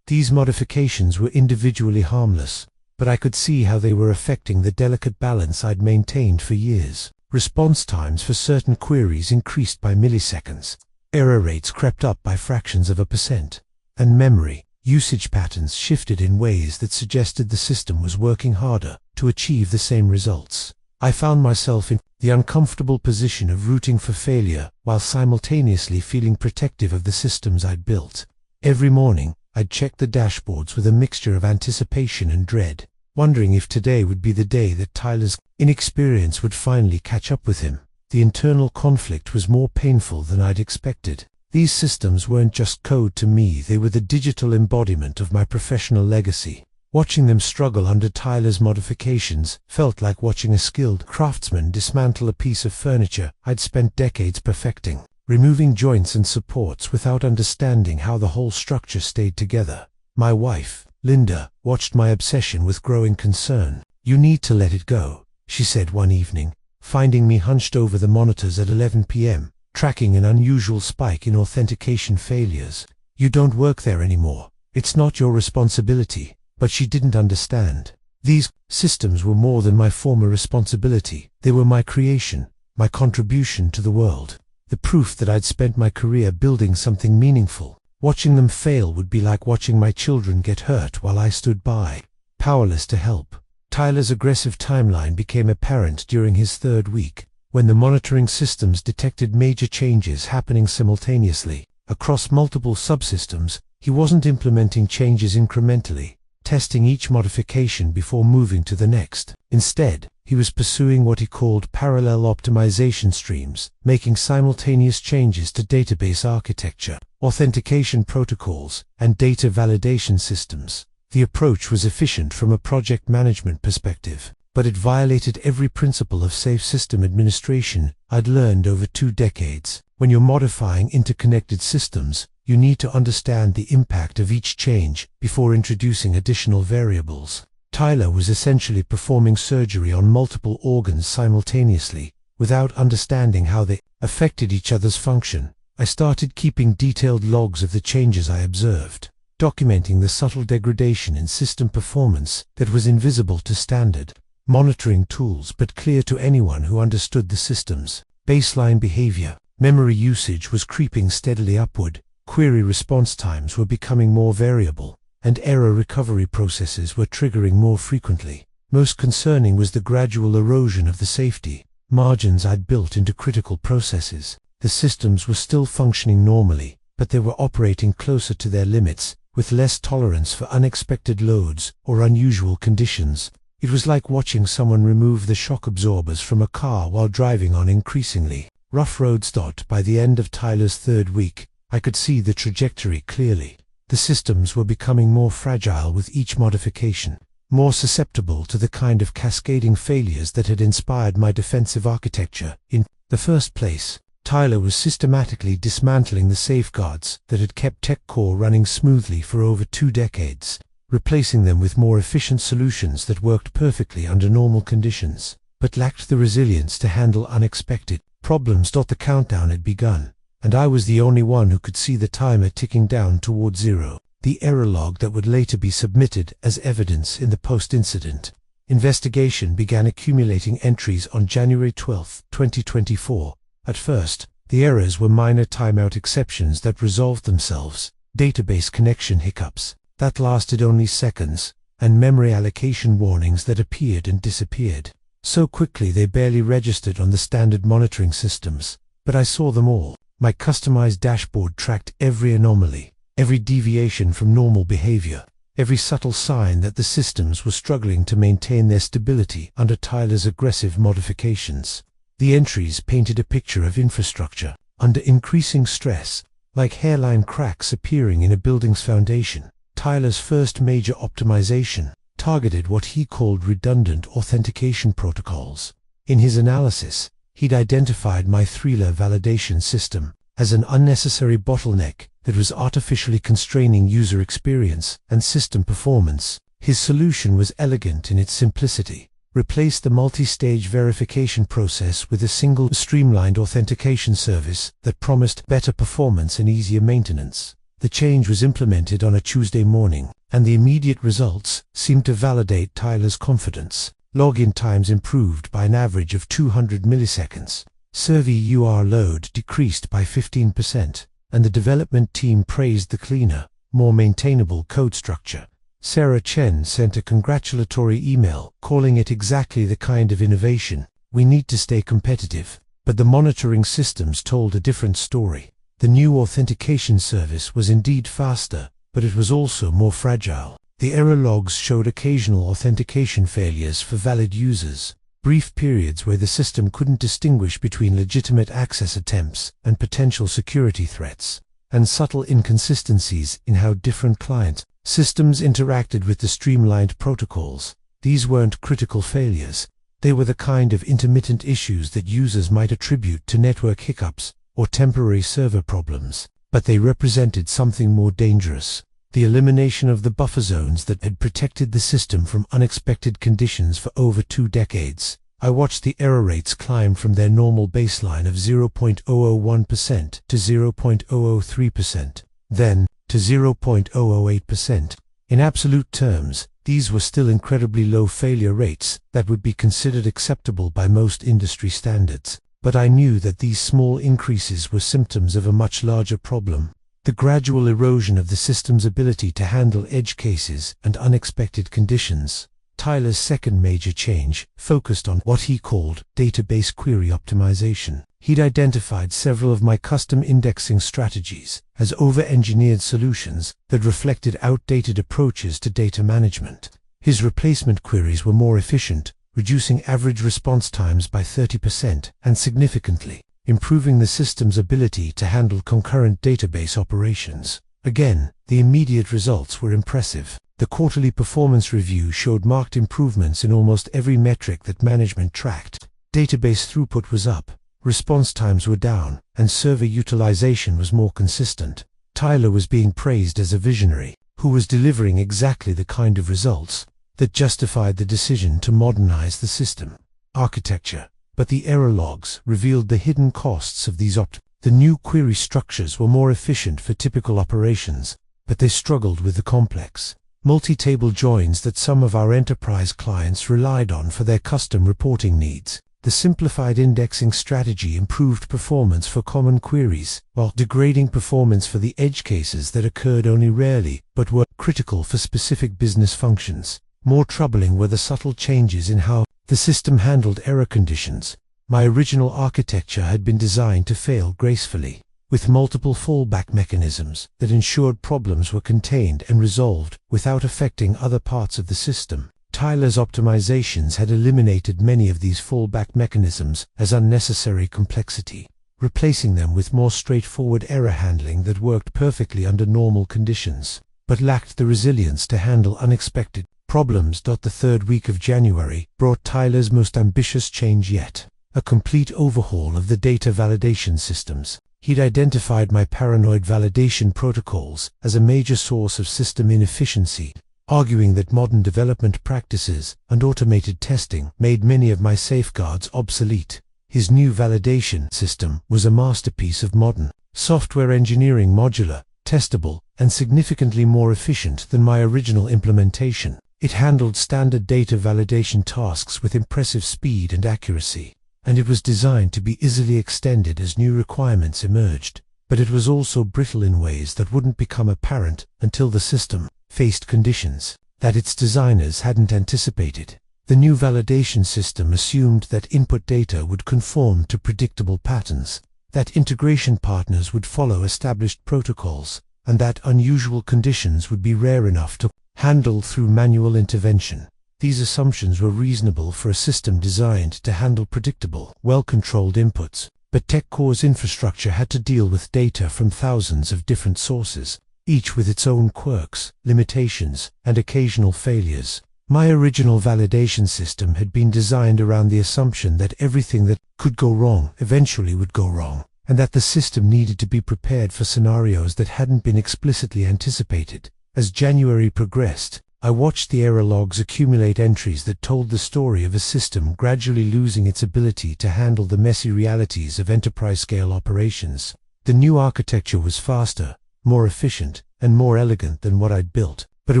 These modifications were individually harmless, but I could see how they were affecting the delicate balance I'd maintained for years. Response times for certain queries increased by milliseconds, error rates crept up by fractions of a percent, and memory usage patterns shifted in ways that suggested the system was working harder to achieve the same results. I found myself in the uncomfortable position of rooting for failure while simultaneously feeling protective of the systems I'd built. Every morning, I'd check the dashboards with a mixture of anticipation and dread, wondering if today would be the day that Tyler's inexperience would finally catch up with him. The internal conflict was more painful than I'd expected. These systems weren't just code to me, they were the digital embodiment of my professional legacy. Watching them struggle under Tyler's modifications felt like watching a skilled craftsman dismantle a piece of furniture I'd spent decades perfecting, removing joints and supports without understanding how the whole structure stayed together. My wife, Linda, watched my obsession with growing concern. "You need to let it go," she said one evening, finding me hunched over the monitors at 11 p.m., tracking an unusual spike in authentication failures. "You don't work there anymore. It's not your responsibility." But she didn't understand. These systems were more than my former responsibility. They were my creation, my contribution to the world, the proof that I'd spent my career building something meaningful. Watching them fail would be like watching my children get hurt while I stood by, powerless to help. Tyler's aggressive timeline became apparent during his third week, when the monitoring systems detected major changes happening simultaneously across multiple subsystems. He wasn't implementing changes incrementally, testing each modification before moving to the next. Instead, he was pursuing what he called parallel optimization streams, making simultaneous changes to database architecture, authentication protocols, and data validation systems. The approach was efficient from a project management perspective, but it violated every principle of safe system administration I'd learned over 2 decades. When you're modifying interconnected systems, you need to understand the impact of each change before introducing additional variables. Tyler was essentially performing surgery on multiple organs simultaneously, without understanding how they affected each other's function. I started keeping detailed logs of the changes I observed, documenting the subtle degradation in system performance that was invisible to standard monitoring tools but clear to anyone who understood the system's baseline behavior. Memory usage was creeping steadily upward, query response times were becoming more variable, and error recovery processes were triggering more frequently. Most concerning was the gradual erosion of the safety margins I'd built into critical processes. The systems were still functioning normally, but they were operating closer to their limits, with less tolerance for unexpected loads or unusual conditions. It was like watching someone remove the shock absorbers from a car while driving on increasingly rough roads. By the end of Tyler's third week, I could see the trajectory clearly. The systems were becoming more fragile with each modification, more susceptible to the kind of cascading failures that had inspired my defensive architecture. In the first place, Tyler was systematically dismantling the safeguards that had kept TechCore running smoothly for over 2 decades, replacing them with more efficient solutions that worked perfectly under normal conditions, but lacked the resilience to handle unexpected problems. The countdown had begun, and I was the only one who could see the timer ticking down toward zero, the error log that would later be submitted as evidence in the post-incident investigation began accumulating entries on January 12, 2024. At first, the errors were minor timeout exceptions that resolved themselves, database connection hiccups that lasted only seconds, and memory allocation warnings that appeared and disappeared so quickly they barely registered on the standard monitoring systems. But I saw them all. My customized dashboard tracked every anomaly, every deviation from normal behavior, every subtle sign that the systems were struggling to maintain their stability under Tyler's aggressive modifications. The entries painted a picture of infrastructure under increasing stress, like hairline cracks appearing in a building's foundation. Tyler's first major optimization, targeted what he called redundant authentication protocols. In his analysis, he'd identified my 3-layer validation system as an unnecessary bottleneck that was artificially constraining user experience and system performance. His solution was elegant in its simplicity. Replace the multi-stage verification process with a single streamlined authentication service that promised better performance and easier maintenance. The change was implemented on a Tuesday morning, and the immediate results seemed to validate Tyler's confidence. Login times improved by an average of 200 milliseconds. Server UR load decreased by 15%, and the development team praised the cleaner, more maintainable code structure. Sarah Chen sent a congratulatory email, calling it exactly the kind of innovation we need to stay competitive. But the monitoring systems told a different story. The new authentication service was indeed faster, but it was also more fragile. The error logs showed occasional authentication failures for valid users, brief periods where the system couldn't distinguish between legitimate access attempts and potential security threats, and subtle inconsistencies in how different client systems interacted with the streamlined protocols. These weren't critical failures. They were the kind of intermittent issues that users might attribute to network hiccups or temporary server problems, but they represented something more dangerous: the elimination of the buffer zones that had protected the system from unexpected conditions for over 2 decades. I watched the error rates climb from their normal baseline of 0.001% to 0.003%, then to 0.008%. In absolute terms, these were still incredibly low failure rates that would be considered acceptable by most industry standards. But I knew that these small increases were symptoms of a much larger problem: the gradual erosion of the system's ability to handle edge cases and unexpected conditions. Tyler's second major change focused on what he called database query optimization. He'd identified several of my custom indexing strategies as over-engineered solutions that reflected outdated approaches to data management. His replacement queries were more efficient, reducing average response times by 30% and significantly improving the system's ability to handle concurrent database operations. Again, the immediate results were impressive. The quarterly performance review showed marked improvements in almost every metric that management tracked. Database throughput was up, response times were down, and server utilization was more consistent. Tyler was being praised as a visionary who was delivering exactly the kind of results that justified the decision to modernize the system architecture. But the error logs revealed the hidden costs of these The new query structures were more efficient for typical operations, but they struggled with the complex multi-table joins that some of our enterprise clients relied on for their custom reporting needs. The simplified indexing strategy improved performance for common queries, while degrading performance for the edge cases that occurred only rarely but were critical for specific business functions. More troubling were the subtle changes in how the system handled error conditions. My original architecture had been designed to fail gracefully, with multiple fallback mechanisms that ensured problems were contained and resolved without affecting other parts of the system. Tyler's optimizations had eliminated many of these fallback mechanisms as unnecessary complexity, replacing them with more straightforward error handling that worked perfectly under normal conditions, but lacked the resilience to handle unexpected problems. The third week of January brought Tyler's most ambitious change yet: a complete overhaul of the data validation systems. He'd identified my paranoid validation protocols as a major source of system inefficiency, arguing that modern development practices and automated testing made many of my safeguards obsolete. His new validation system was a masterpiece of modern software engineering, modular, testable, and significantly more efficient than my original implementation. It handled standard data validation tasks with impressive speed and accuracy, and it was designed to be easily extended as new requirements emerged. But it was also brittle in ways that wouldn't become apparent until the system faced conditions that its designers hadn't anticipated. The new validation system assumed that input data would conform to predictable patterns, that integration partners would follow established protocols, and that unusual conditions would be rare enough to handle through manual intervention. These assumptions were reasonable for a system designed to handle predictable, well-controlled inputs, but TechCore's infrastructure had to deal with data from thousands of different sources, each with its own quirks, limitations, and occasional failures. My original validation system had been designed around the assumption that everything that could go wrong eventually would go wrong, and that the system needed to be prepared for scenarios that hadn't been explicitly anticipated. As January progressed, I watched the error logs accumulate entries that told the story of a system gradually losing its ability to handle the messy realities of enterprise-scale operations. The new architecture was faster, more efficient, and more elegant than what I'd built, but it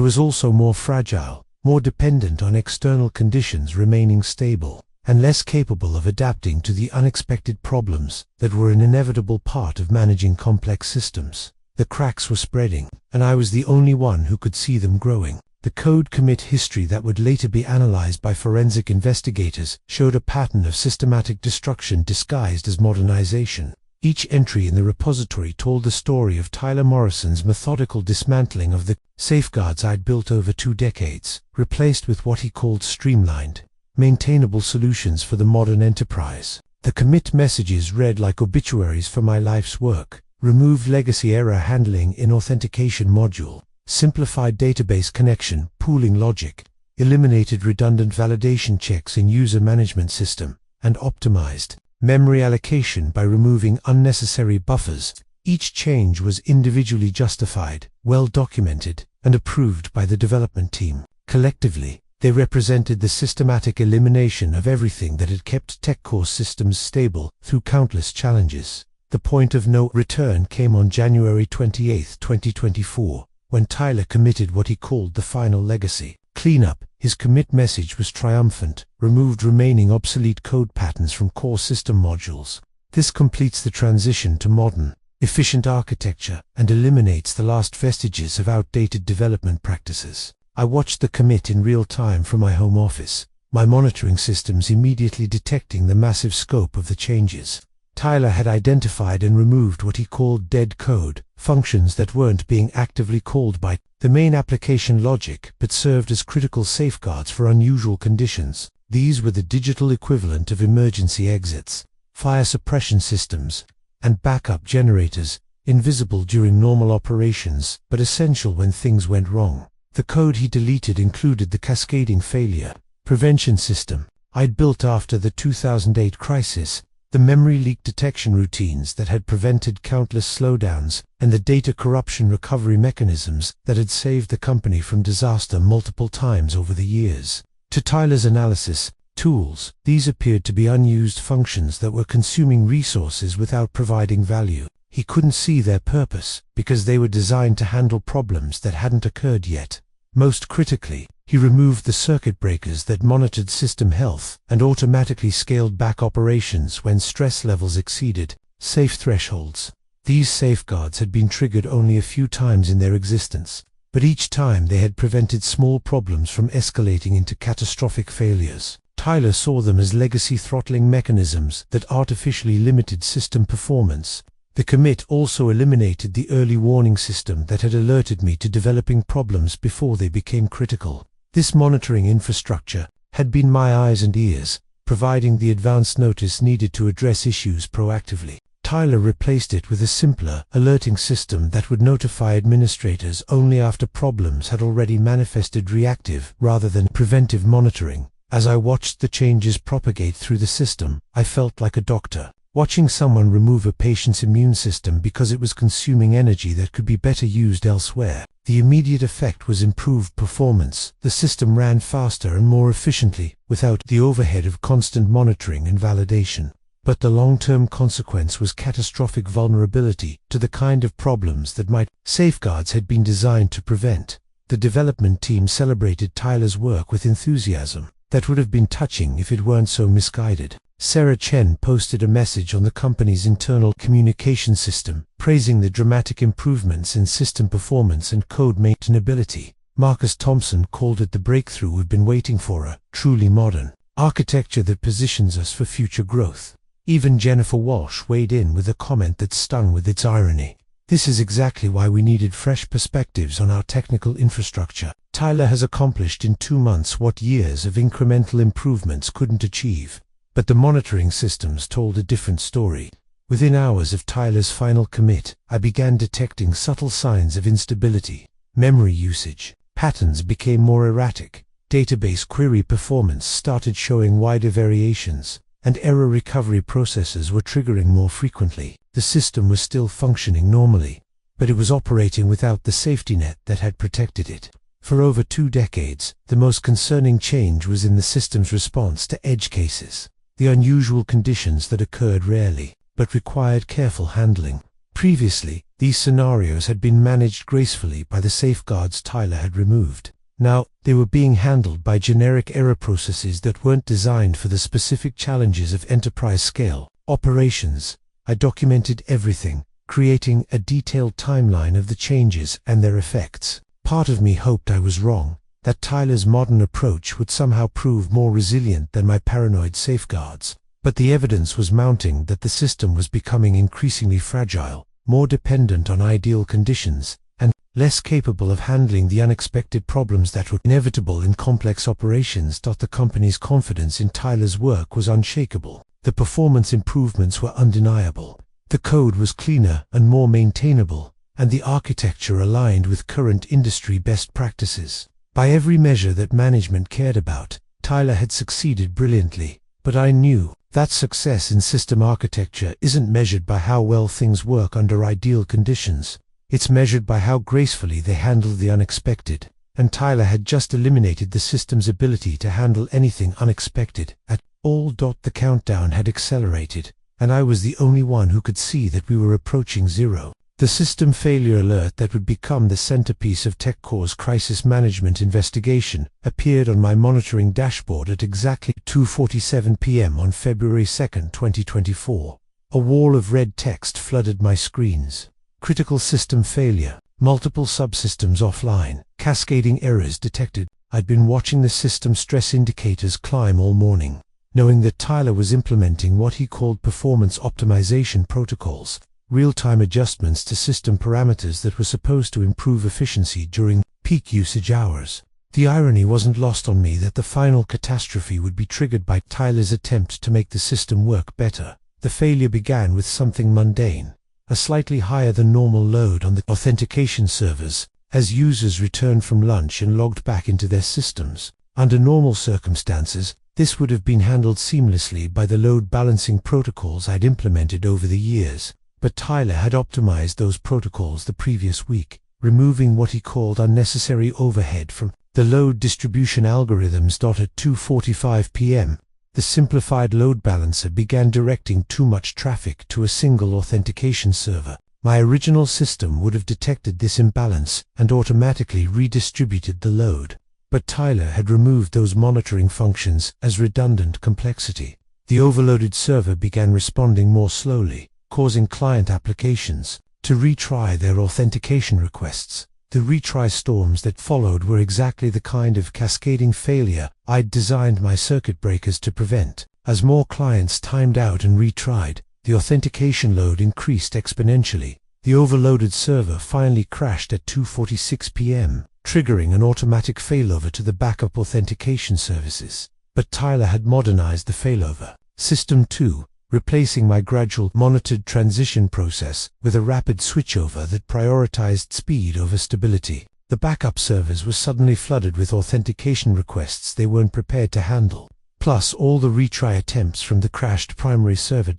was also more fragile, more dependent on external conditions remaining stable, and less capable of adapting to the unexpected problems that were an inevitable part of managing complex systems. The cracks were spreading, and I was the only one who could see them growing. The code commit history that would later be analyzed by forensic investigators showed a pattern of systematic destruction disguised as modernization. Each entry in the repository told the story of Tyler Morrison's methodical dismantling of the safeguards I'd built over 2 decades, replaced with what he called streamlined, maintainable solutions for the modern enterprise. The commit messages read like obituaries for my life's work: removed legacy error handling in authentication module, simplified database connection pooling logic, eliminated redundant validation checks in user management system, and optimized memory allocation by removing unnecessary buffers. Each change was individually justified, well documented, and approved by the development team. Collectively, they represented the systematic elimination of everything that had kept TechCore systems stable through countless challenges. The point of no return came on January 28, 2024, when Tyler committed what he called the final legacy cleanup. His commit message was triumphant: removed remaining obsolete code patterns from core system modules. This completes the transition to modern, efficient architecture and eliminates the last vestiges of outdated development practices. I watched the commit in real time from my home office, my monitoring systems immediately detecting the massive scope of the changes. Tyler had identified and removed what he called dead code, functions that weren't being actively called by the main application logic but served as critical safeguards for unusual conditions. These were the digital equivalent of emergency exits, fire suppression systems, and backup generators, invisible during normal operations but essential when things went wrong. The code he deleted included the cascading failure prevention system I'd built after the 2008 crisis, the memory leak detection routines that had prevented countless slowdowns, and the data corruption recovery mechanisms that had saved the company from disaster multiple times over the years. To Tyler's analysis tools, these appeared to be unused functions that were consuming resources without providing value. He couldn't see their purpose, because they were designed to handle problems that hadn't occurred yet. Most critically, he removed the circuit breakers that monitored system health and automatically scaled back operations when stress levels exceeded safe thresholds. These safeguards had been triggered only a few times in their existence, but each time they had prevented small problems from escalating into catastrophic failures. Tyler saw them as legacy throttling mechanisms that artificially limited system performance. The commit also eliminated the early warning system that had alerted me to developing problems before they became critical. This monitoring infrastructure had been my eyes and ears, providing the advance notice needed to address issues proactively. Tyler replaced it with a simpler, alerting system that would notify administrators only after problems had already manifested. Reactive rather than preventive monitoring. As I watched the changes propagate through the system, I felt like a doctor watching someone remove a patient's immune system because it was consuming energy that could be better used elsewhere. The immediate effect was improved performance. The system ran faster and more efficiently, without the overhead of constant monitoring and validation. But the long-term consequence was catastrophic vulnerability to the kind of problems that my safeguards had been designed to prevent. The development team celebrated Tyler's work with enthusiasm that would have been touching if it weren't so misguided. Sarah Chen posted a message on the company's internal communication system, praising the dramatic improvements in system performance and code maintainability. Marcus Thompson called it the breakthrough we've been waiting for, a truly modern architecture that positions us for future growth. Even Jennifer Walsh weighed in with a comment that stung with its irony. This is exactly why we needed fresh perspectives on our technical infrastructure. Tyler has accomplished in 2 months what years of incremental improvements couldn't achieve. But the monitoring systems told a different story. Within hours of Tyler's final commit, I began detecting subtle signs of instability. Memory usage patterns became more erratic, database query performance started showing wider variations, and error recovery processes were triggering more frequently. The system was still functioning normally, but it was operating without the safety net that had protected it. For over 2 decades, the most concerning change was in the system's response to edge cases, the unusual conditions that occurred rarely, but required careful handling. Previously, these scenarios had been managed gracefully by the safeguards Tyler had removed. Now, they were being handled by generic error processes that weren't designed for the specific challenges of enterprise-scale operations. I documented everything, creating a detailed timeline of the changes and their effects. Part of me hoped I was wrong, that Tyler's modern approach would somehow prove more resilient than my paranoid safeguards. But the evidence was mounting that the system was becoming increasingly fragile, more dependent on ideal conditions, and less capable of handling the unexpected problems that were inevitable in complex operations. The company's confidence in Tyler's work was unshakable. The performance improvements were undeniable. The code was cleaner and more maintainable, and the architecture aligned with current industry best practices. By every measure that management cared about, Tyler had succeeded brilliantly. But I knew that success in system architecture isn't measured by how well things work under ideal conditions. It's measured by how gracefully they handle the unexpected. And Tyler had just eliminated the system's ability to handle anything unexpected at all. The countdown had accelerated, and I was the only one who could see that we were approaching zero. The system failure alert that would become the centerpiece of TechCore's crisis management investigation appeared on my monitoring dashboard at exactly 2:47 p.m. on February 2, 2024. A wall of red text flooded my screens. Critical system failure, multiple subsystems offline, cascading errors detected. I'd been watching the system stress indicators climb all morning, knowing that Tyler was implementing what he called performance optimization protocols, real-time adjustments to system parameters that were supposed to improve efficiency during peak usage hours. The irony wasn't lost on me that the final catastrophe would be triggered by Tyler's attempt to make the system work better. The failure began with something mundane, a slightly higher than normal load on the authentication servers, as users returned from lunch and logged back into their systems. Under normal circumstances, this would have been handled seamlessly by the load balancing protocols I'd implemented over the years. But Tyler had optimized those protocols the previous week, removing what he called unnecessary overhead from the load distribution algorithms. At 2:45 p.m., the simplified load balancer began directing too much traffic to a single authentication server. My original system would have detected this imbalance and automatically redistributed the load. But Tyler had removed those monitoring functions as redundant complexity. The overloaded server began responding more slowly, causing client applications to retry their authentication requests. The retry storms that followed were exactly the kind of cascading failure I'd designed my circuit breakers to prevent. As more clients timed out and retried, the authentication load increased exponentially. The overloaded server finally crashed at 2:46 p.m., triggering an automatic failover to the backup authentication services. But Tyler had modernized the failover system too, replacing my gradual monitored transition process with a rapid switchover that prioritized speed over stability. The backup servers were suddenly flooded with authentication requests they weren't prepared to handle, plus all the retry attempts from the crashed primary server.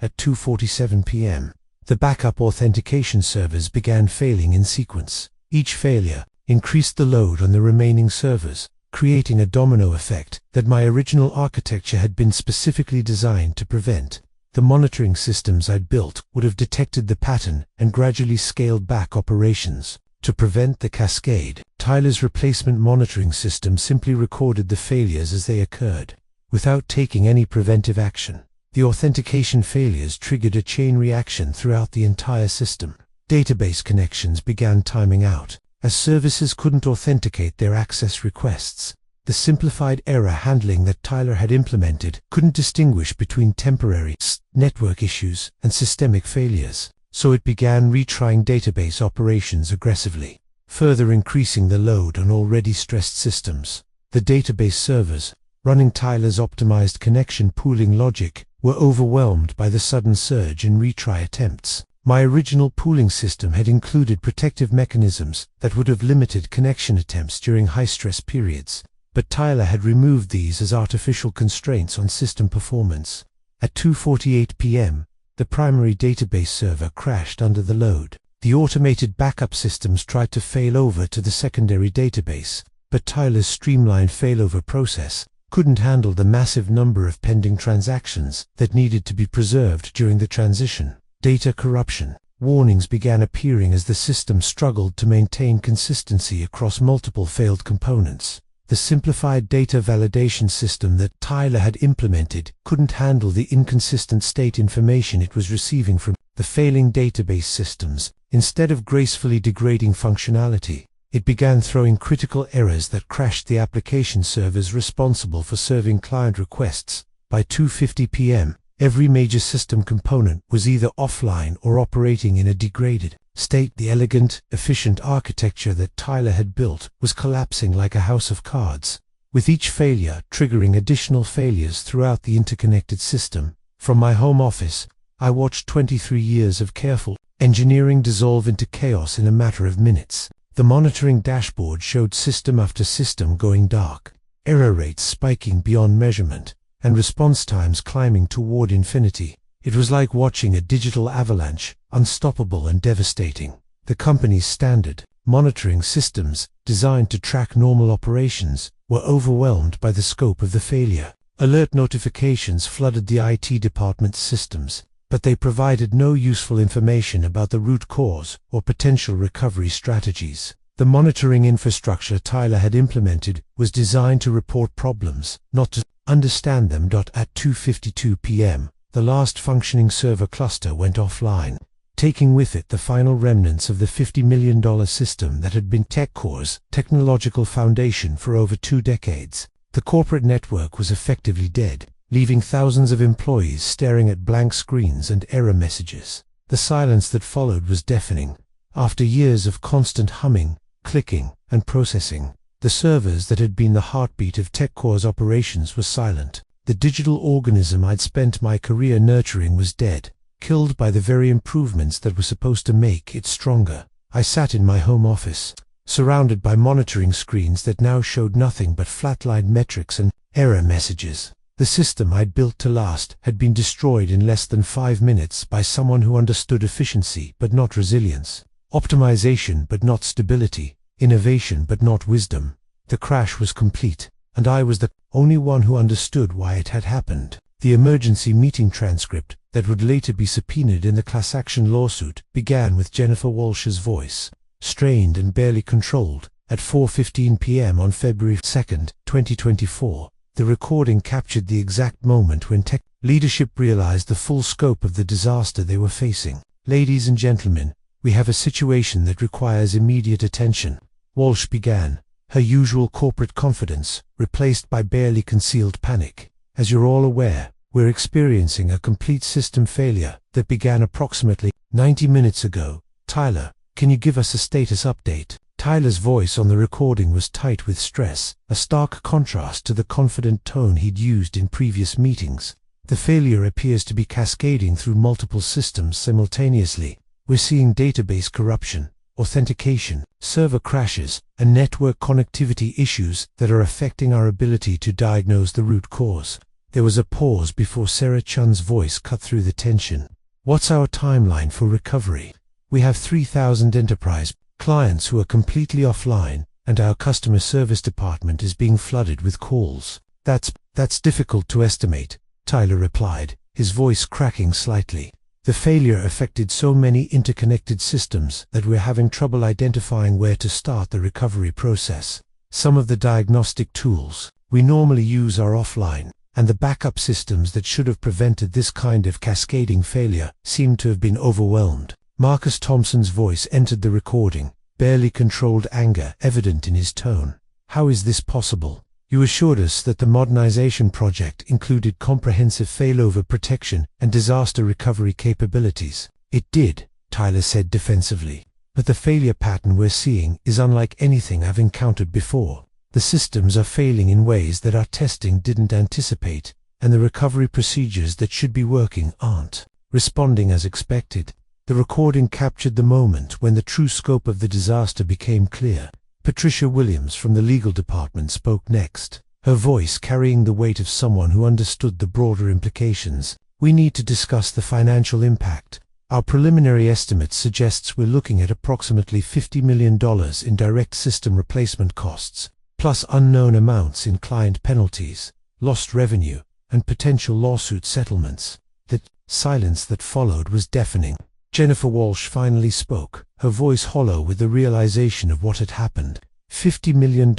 At 2:47 p.m., the backup authentication servers began failing in sequence. Each failure increased the load on the remaining servers, creating a domino effect that my original architecture had been specifically designed to prevent. The monitoring systems I'd built would have detected the pattern and gradually scaled back operations. To prevent the cascade, Tyler's replacement monitoring system simply recorded the failures as they occurred, without taking any preventive action. The authentication failures triggered a chain reaction throughout the entire system. Database connections began timing out, as services couldn't authenticate their access requests. The simplified error handling that Tyler had implemented couldn't distinguish between temporary network issues and systemic failures, so it began retrying database operations aggressively, further increasing the load on already stressed systems. The database servers, running Tyler's optimized connection pooling logic, were overwhelmed by the sudden surge in retry attempts. My original pooling system had included protective mechanisms that would have limited connection attempts during high-stress periods, but Tyler had removed these as artificial constraints on system performance. At 2:48 p.m., the primary database server crashed under the load. The automated backup systems tried to fail over to the secondary database, but Tyler's streamlined failover process couldn't handle the massive number of pending transactions that needed to be preserved during the transition. Data corruption. Warnings began appearing as the system struggled to maintain consistency across multiple failed components. The simplified data validation system that Tyler had implemented couldn't handle the inconsistent state information it was receiving from the failing database systems. Instead of gracefully degrading functionality, it began throwing critical errors that crashed the application servers responsible for serving client requests. By 2:50 p.m., every major system component was either offline or operating in a degraded state. The elegant, efficient architecture that Tyler had built was collapsing like a house of cards, with each failure triggering additional failures throughout the interconnected system. From my home office, I watched 23 years of careful engineering dissolve into chaos in a matter of minutes. The monitoring dashboard showed system after system going dark, error rates spiking beyond measurement, and response times climbing toward infinity. It was like watching a digital avalanche, unstoppable and devastating. The company's standard monitoring systems, designed to track normal operations, were overwhelmed by the scope of the failure. Alert notifications flooded the IT department's systems, but they provided no useful information about the root cause or potential recovery strategies. The monitoring infrastructure Tyler had implemented was designed to report problems, not to understand them. At 2:52 p.m., the last functioning server cluster went offline, taking with it the final remnants of the $50 million system that had been TechCore's technological foundation for over 2 decades. The corporate network was effectively dead, leaving thousands of employees staring at blank screens and error messages. The silence that followed was deafening. After years of constant humming, clicking, and processing, the servers that had been the heartbeat of TechCore's operations were silent. The digital organism I'd spent my career nurturing was dead, killed by the very improvements that were supposed to make it stronger. I sat in my home office, surrounded by monitoring screens that now showed nothing but flatlined metrics and error messages. The system I'd built to last had been destroyed in less than 5 minutes by someone who understood efficiency but not resilience, optimization but not stability, innovation but not wisdom. The crash was complete, and I was the only one who understood why it had happened. The emergency meeting transcript that would later be subpoenaed in the class action lawsuit began with Jennifer Walsh's voice, strained and barely controlled, at 4:15 p.m. on February 2, 2024. The recording captured the exact moment when tech leadership realized the full scope of the disaster they were facing. "Ladies and gentlemen, we have a situation that requires immediate attention," Walsh began, her usual corporate confidence replaced by barely concealed panic. "As you're all aware, we're experiencing a complete system failure that began approximately 90 minutes ago. Tyler, can you give us a status update?" Tyler's voice on the recording was tight with stress, a stark contrast to the confident tone he'd used in previous meetings. "The failure appears to be cascading through multiple systems simultaneously. We're seeing database corruption, authentication, server crashes, and network connectivity issues that are affecting our ability to diagnose the root cause." There was a pause before Sarah Chun's voice cut through the tension. "What's our timeline for recovery? We have 3,000 enterprise clients who are completely offline, and our customer service department is being flooded with calls." That's difficult to estimate," Tyler replied, his voice cracking slightly. "The failure affected so many interconnected systems that we're having trouble identifying where to start the recovery process. Some of the diagnostic tools we normally use are offline, and the backup systems that should have prevented this kind of cascading failure seem to have been overwhelmed." Marcus Thompson's voice entered the recording, barely controlled anger evident in his tone. "How is this possible? You assured us that the modernization project included comprehensive failover protection and disaster recovery capabilities." "It did," Tyler said defensively, "but the failure pattern we're seeing is unlike anything I've encountered before. The systems are failing in ways that our testing didn't anticipate, and the recovery procedures that should be working aren't responding as expected." The recording captured the moment when the true scope of the disaster became clear. Patricia Williams from the legal department spoke next, her voice carrying the weight of someone who understood the broader implications. "We need to discuss the financial impact. Our preliminary estimate suggests we're looking at approximately $50 million in direct system replacement costs, plus unknown amounts in client penalties, lost revenue, and potential lawsuit settlements." The silence that followed was deafening. Jennifer Walsh finally spoke, her voice hollow with the realization of what had happened. $50 million.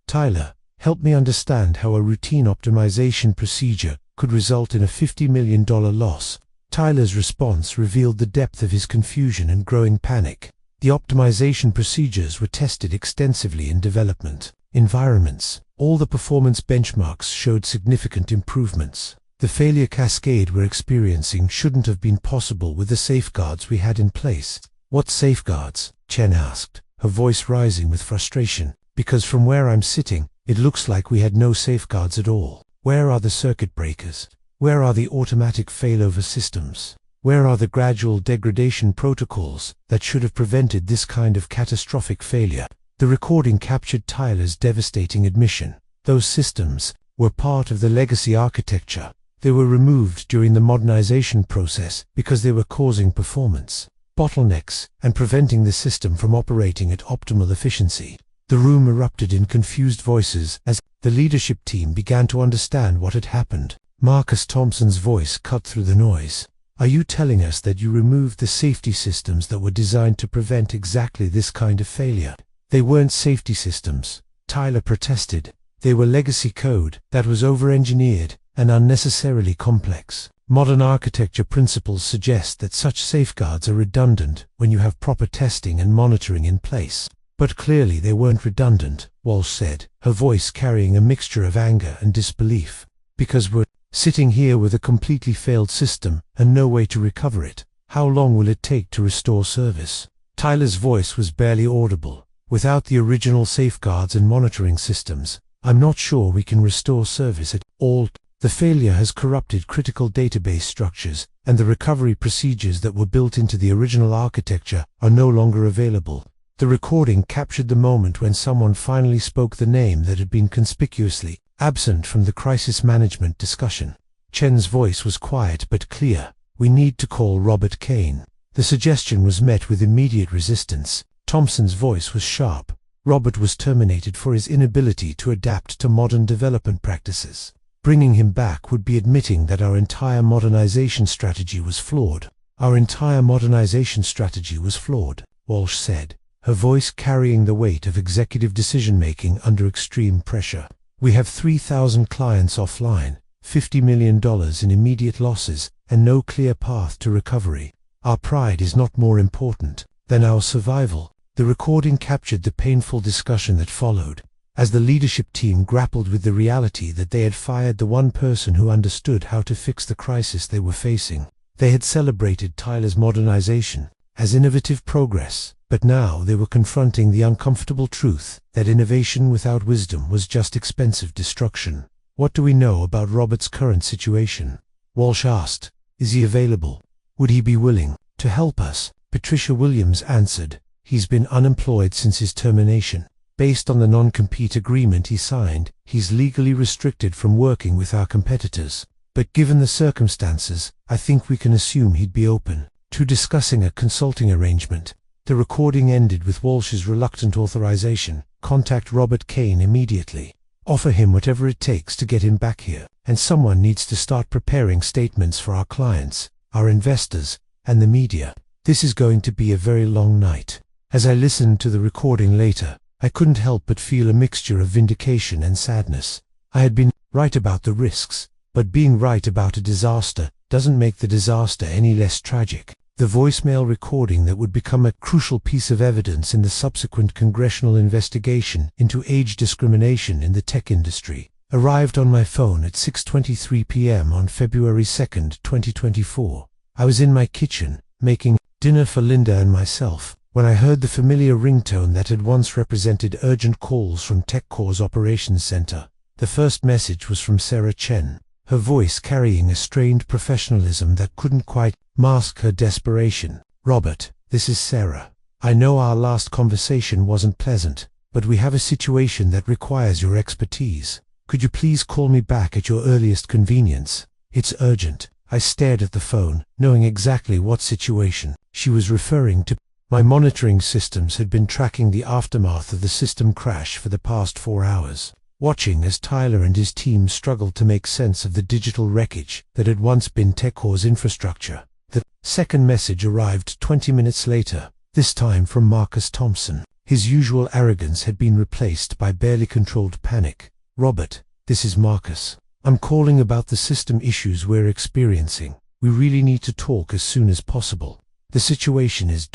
Tyler, help me understand how a routine optimization procedure could result in a $50 million loss. Tyler's response revealed the depth of his confusion and growing panic. The optimization procedures were tested extensively in development environments. All the performance benchmarks showed significant improvements. The failure cascade we're experiencing shouldn't have been possible with the safeguards we had in place. "What safeguards?" Chen asked, her voice rising with frustration. "Because from where I'm sitting, it looks like we had no safeguards at all. Where are the circuit breakers? Where are the automatic failover systems? Where are the gradual degradation protocols that should have prevented this kind of catastrophic failure?" The recording captured Tyler's devastating admission. Those systems were part of the legacy architecture. They were removed during the modernization process because they were causing performance bottlenecks and preventing the system from operating at optimal efficiency. The room erupted in confused voices as the leadership team began to understand what had happened. Marcus Thompson's voice cut through the noise. "Are you telling us that you removed the safety systems that were designed to prevent exactly this kind of failure?" "They weren't safety systems," Tyler protested. "They were legacy code that was over-engineered and unnecessarily complex. Modern architecture principles suggest that such safeguards are redundant when you have proper testing and monitoring in place." "But clearly they weren't redundant," Walsh said, her voice carrying a mixture of anger and disbelief. "Because we're sitting here with a completely failed system and no way to recover it. How long will it take to restore service?" Tyler's voice was barely audible. "Without the original safeguards and monitoring systems, I'm not sure we can restore service at all. The failure has corrupted critical database structures, and the recovery procedures that were built into the original architecture are no longer available." The recording captured the moment when someone finally spoke the name that had been conspicuously absent from the crisis management discussion. Chen's voice was quiet but clear. "We need to call Robert Kane." The suggestion was met with immediate resistance. Thompson's voice was sharp. Robert was terminated for his inability to adapt to modern development practices. Bringing him back would be admitting that our entire modernization strategy was flawed. "Our entire modernization strategy was flawed," Walsh said, her voice carrying the weight of executive decision-making under extreme pressure. "We have 3,000 clients offline, $50 million in immediate losses, and no clear path to recovery. Our pride is not more important than our survival." The recording captured the painful discussion that followed, as the leadership team grappled with the reality that they had fired the one person who understood how to fix the crisis they were facing. They had celebrated Tyler's modernization as innovative progress, but now they were confronting the uncomfortable truth that innovation without wisdom was just expensive destruction. "What do we know about Robert's current situation?" Walsh asked. "Is he available? Would he be willing to help us?" Patricia Williams answered. "He's been unemployed since his termination. Based on the non-compete agreement he signed, he's legally restricted from working with our competitors. But given the circumstances, I think we can assume he'd be open to discussing a consulting arrangement." The recording ended with Walsh's reluctant authorization. "Contact Robert Kane immediately. Offer him whatever it takes to get him back here. And someone needs to start preparing statements for our clients, our investors, and the media. This is going to be a very long night." As I listened to the recording later, I couldn't help but feel a mixture of vindication and sadness. I had been right about the risks, but being right about a disaster doesn't make the disaster any less tragic. The voicemail recording that would become a crucial piece of evidence in the subsequent congressional investigation into age discrimination in the tech industry arrived on my phone at 6:23 p.m. on February 2nd, 2024. I was in my kitchen, making dinner for Linda and myself, when I heard the familiar ringtone that had once represented urgent calls from TechCore's operations center. The first message was from Sarah Chen, her voice carrying a strained professionalism that couldn't quite mask her desperation. "Robert, this is Sarah. I know our last conversation wasn't pleasant, but we have a situation that requires your expertise. Could you please call me back at your earliest convenience? It's urgent." I stared at the phone, knowing exactly what situation she was referring to. My monitoring systems had been tracking the aftermath of the system crash for the past 4 hours, watching as Tyler and his team struggled to make sense of the digital wreckage that had once been TechCore's infrastructure. The second message arrived 20 minutes later, this time from Marcus Thompson. His usual arrogance had been replaced by barely controlled panic. "Robert, this is Marcus. I'm calling about the system issues we're experiencing. We really need to talk as soon as possible. The situation is ...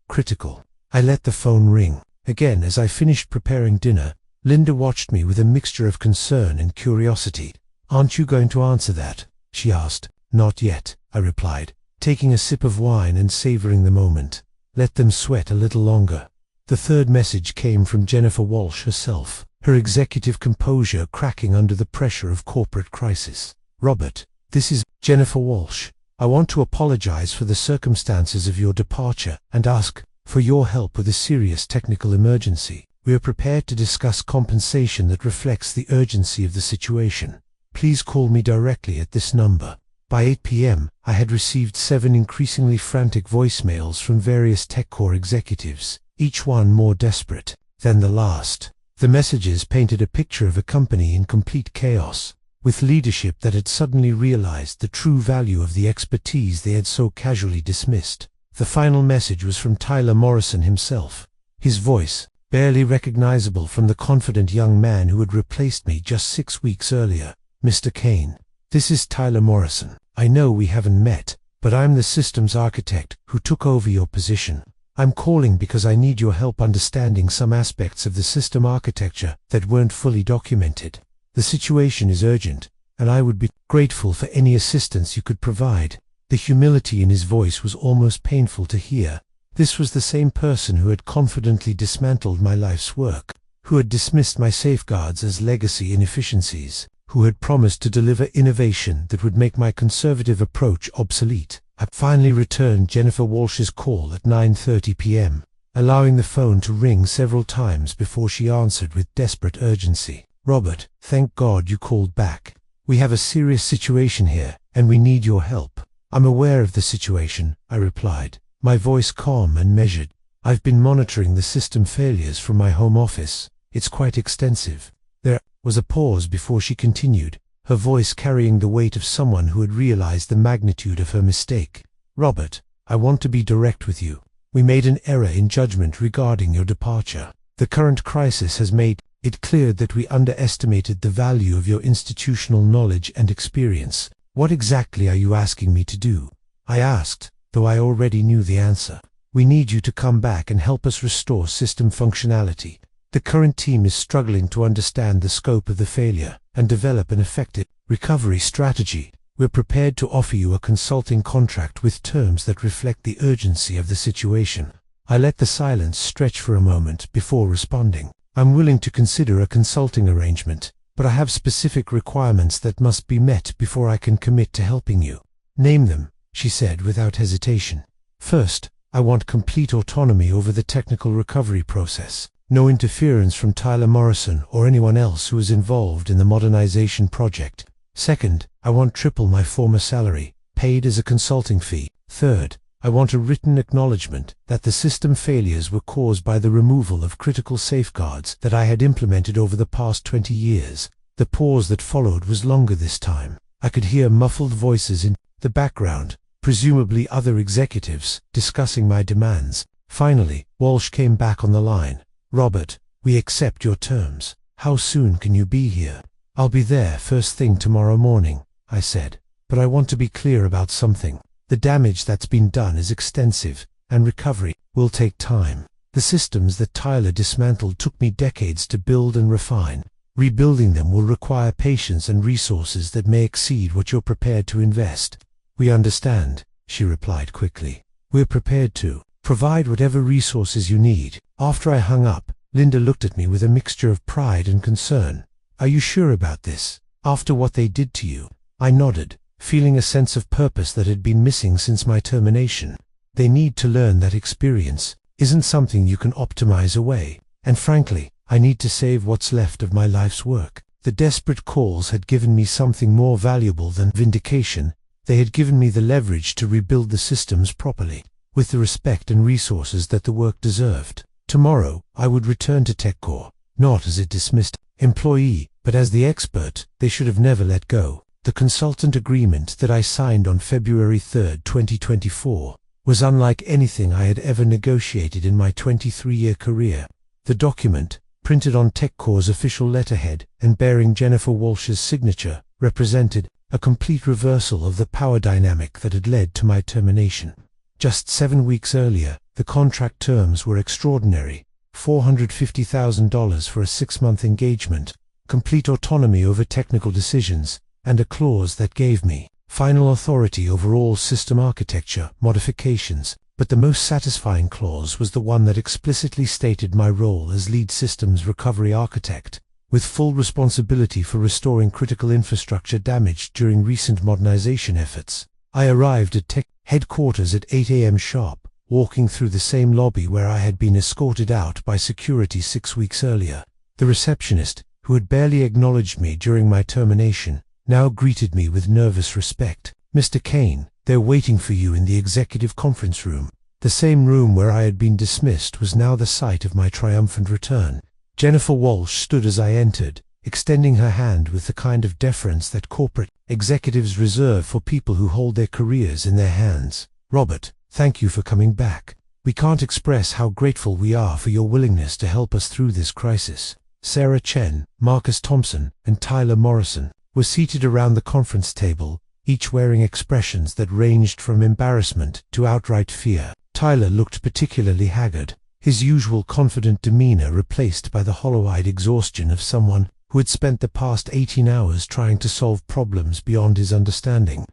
critical." I let the phone ring. Again, as I finished preparing dinner, Linda watched me with a mixture of concern and curiosity. "Aren't you going to answer that?" she asked. "Not yet," I replied, taking a sip of wine and savoring the moment. Let them sweat a little longer. The third message came from Jennifer Walsh herself, her executive composure cracking under the pressure of corporate crisis. "Robert, this is Jennifer Walsh. I want to apologize for the circumstances of your departure and ask for your help with a serious technical emergency. We are prepared to discuss compensation that reflects the urgency of the situation. Please call me directly at this number." By 8 p.m., I had received 7 increasingly frantic voicemails from various TechCore executives, each one more desperate than the last. The messages painted a picture of a company in complete chaos, with leadership that had suddenly realized the true value of the expertise they had so casually dismissed. The final message was from Tyler Morrison himself, his voice barely recognizable from the confident young man who had replaced me just 6 weeks earlier. "Mr. Kane, this is Tyler Morrison. I know we haven't met, but I'm the systems architect who took over your position. I'm calling because I need your help understanding some aspects of the system architecture that weren't fully documented. The situation is urgent, and I would be grateful for any assistance you could provide." The humility in his voice was almost painful to hear. This was the same person who had confidently dismantled my life's work, who had dismissed my safeguards as legacy inefficiencies, who had promised to deliver innovation that would make my conservative approach obsolete. I finally returned Jennifer Walsh's call at 9:30 p.m., allowing the phone to ring several times before she answered with desperate urgency. "Robert, thank God you called back. We have a serious situation here, and we need your help." "I'm aware of the situation," I replied, my voice calm and measured. "I've been monitoring the system failures from my home office. It's quite extensive." There was a pause before she continued, her voice carrying the weight of someone who had realized the magnitude of her mistake. "Robert, I want to be direct with you. We made an error in judgment regarding your departure. The current crisis has made it clear that we underestimated the value of your institutional knowledge and experience." "What exactly are you asking me to do?" I asked, though I already knew the answer. "We need you to come back and help us restore system functionality. The current team is struggling to understand the scope of the failure and develop an effective recovery strategy. We're prepared to offer you a consulting contract with terms that reflect the urgency of the situation." I let the silence stretch for a moment before responding. "I'm willing to consider a consulting arrangement, but I have specific requirements that must be met before I can commit to helping you." "Name them," she said without hesitation. "First, I want complete autonomy over the technical recovery process. No interference from Tyler Morrison or anyone else who is involved in the modernization project. Second, I want triple my former salary, paid as a consulting fee. Third, I want a written acknowledgement that the system failures were caused by the removal of critical safeguards that I had implemented over the past 20 years. The pause that followed was longer this time. I could hear muffled voices in the background, presumably other executives, discussing my demands. Finally, Walsh came back on the line. "Robert, we accept your terms. How soon can you be here?" "I'll be there first thing tomorrow morning," I said, "but I want to be clear about something. The damage that's been done is extensive, and recovery will take time. The systems that Tyler dismantled took me decades to build and refine. Rebuilding them will require patience and resources that may exceed what you're prepared to invest." "We understand," she replied quickly. "We're prepared to provide whatever resources you need." After I hung up, Linda looked at me with a mixture of pride and concern. "Are you sure about this? After what they did to you?" I nodded, feeling a sense of purpose that had been missing since my termination. "They need to learn that experience isn't something you can optimize away. And frankly, I need to save what's left of my life's work. The desperate calls had given me something more valuable than vindication. They had given me the leverage to rebuild the systems properly, with the respect and resources that the work deserved. Tomorrow, I would return to TechCore, not as a dismissed employee, but as the expert they should have never let go. The consultant agreement that I signed on February 3, 2024, was unlike anything I had ever negotiated in my 23-year career. The document, printed on TechCore's official letterhead and bearing Jennifer Walsh's signature, represented a complete reversal of the power dynamic that had led to my termination. Just 7 weeks earlier, the contract terms were extraordinary: $450,000 for a 6-month engagement, complete autonomy over technical decisions, and a clause that gave me final authority over all system architecture modifications. But the most satisfying clause was the one that explicitly stated my role as lead systems recovery architect, with full responsibility for restoring critical infrastructure damaged during recent modernization efforts. I arrived at Tech headquarters at 8 a.m. sharp, walking through the same lobby where I had been escorted out by security 6 weeks earlier. The receptionist, who had barely acknowledged me during my termination, now greeted me with nervous respect. "Mr. Kane, they're waiting for you in the executive conference room." The same room where I had been dismissed was now the site of my triumphant return. Jennifer Walsh stood as I entered, extending her hand with the kind of deference that corporate executives reserve for people who hold their careers in their hands. "Robert, thank you for coming back. We can't express how grateful we are for your willingness to help us through this crisis." Sarah Chen, Marcus Thompson, and Tyler Morrison were seated around the conference table, each wearing expressions that ranged from embarrassment to outright fear. Tyler looked particularly haggard, his usual confident demeanor replaced by the hollow-eyed exhaustion of someone who had spent the past 18 hours trying to solve problems beyond his understanding.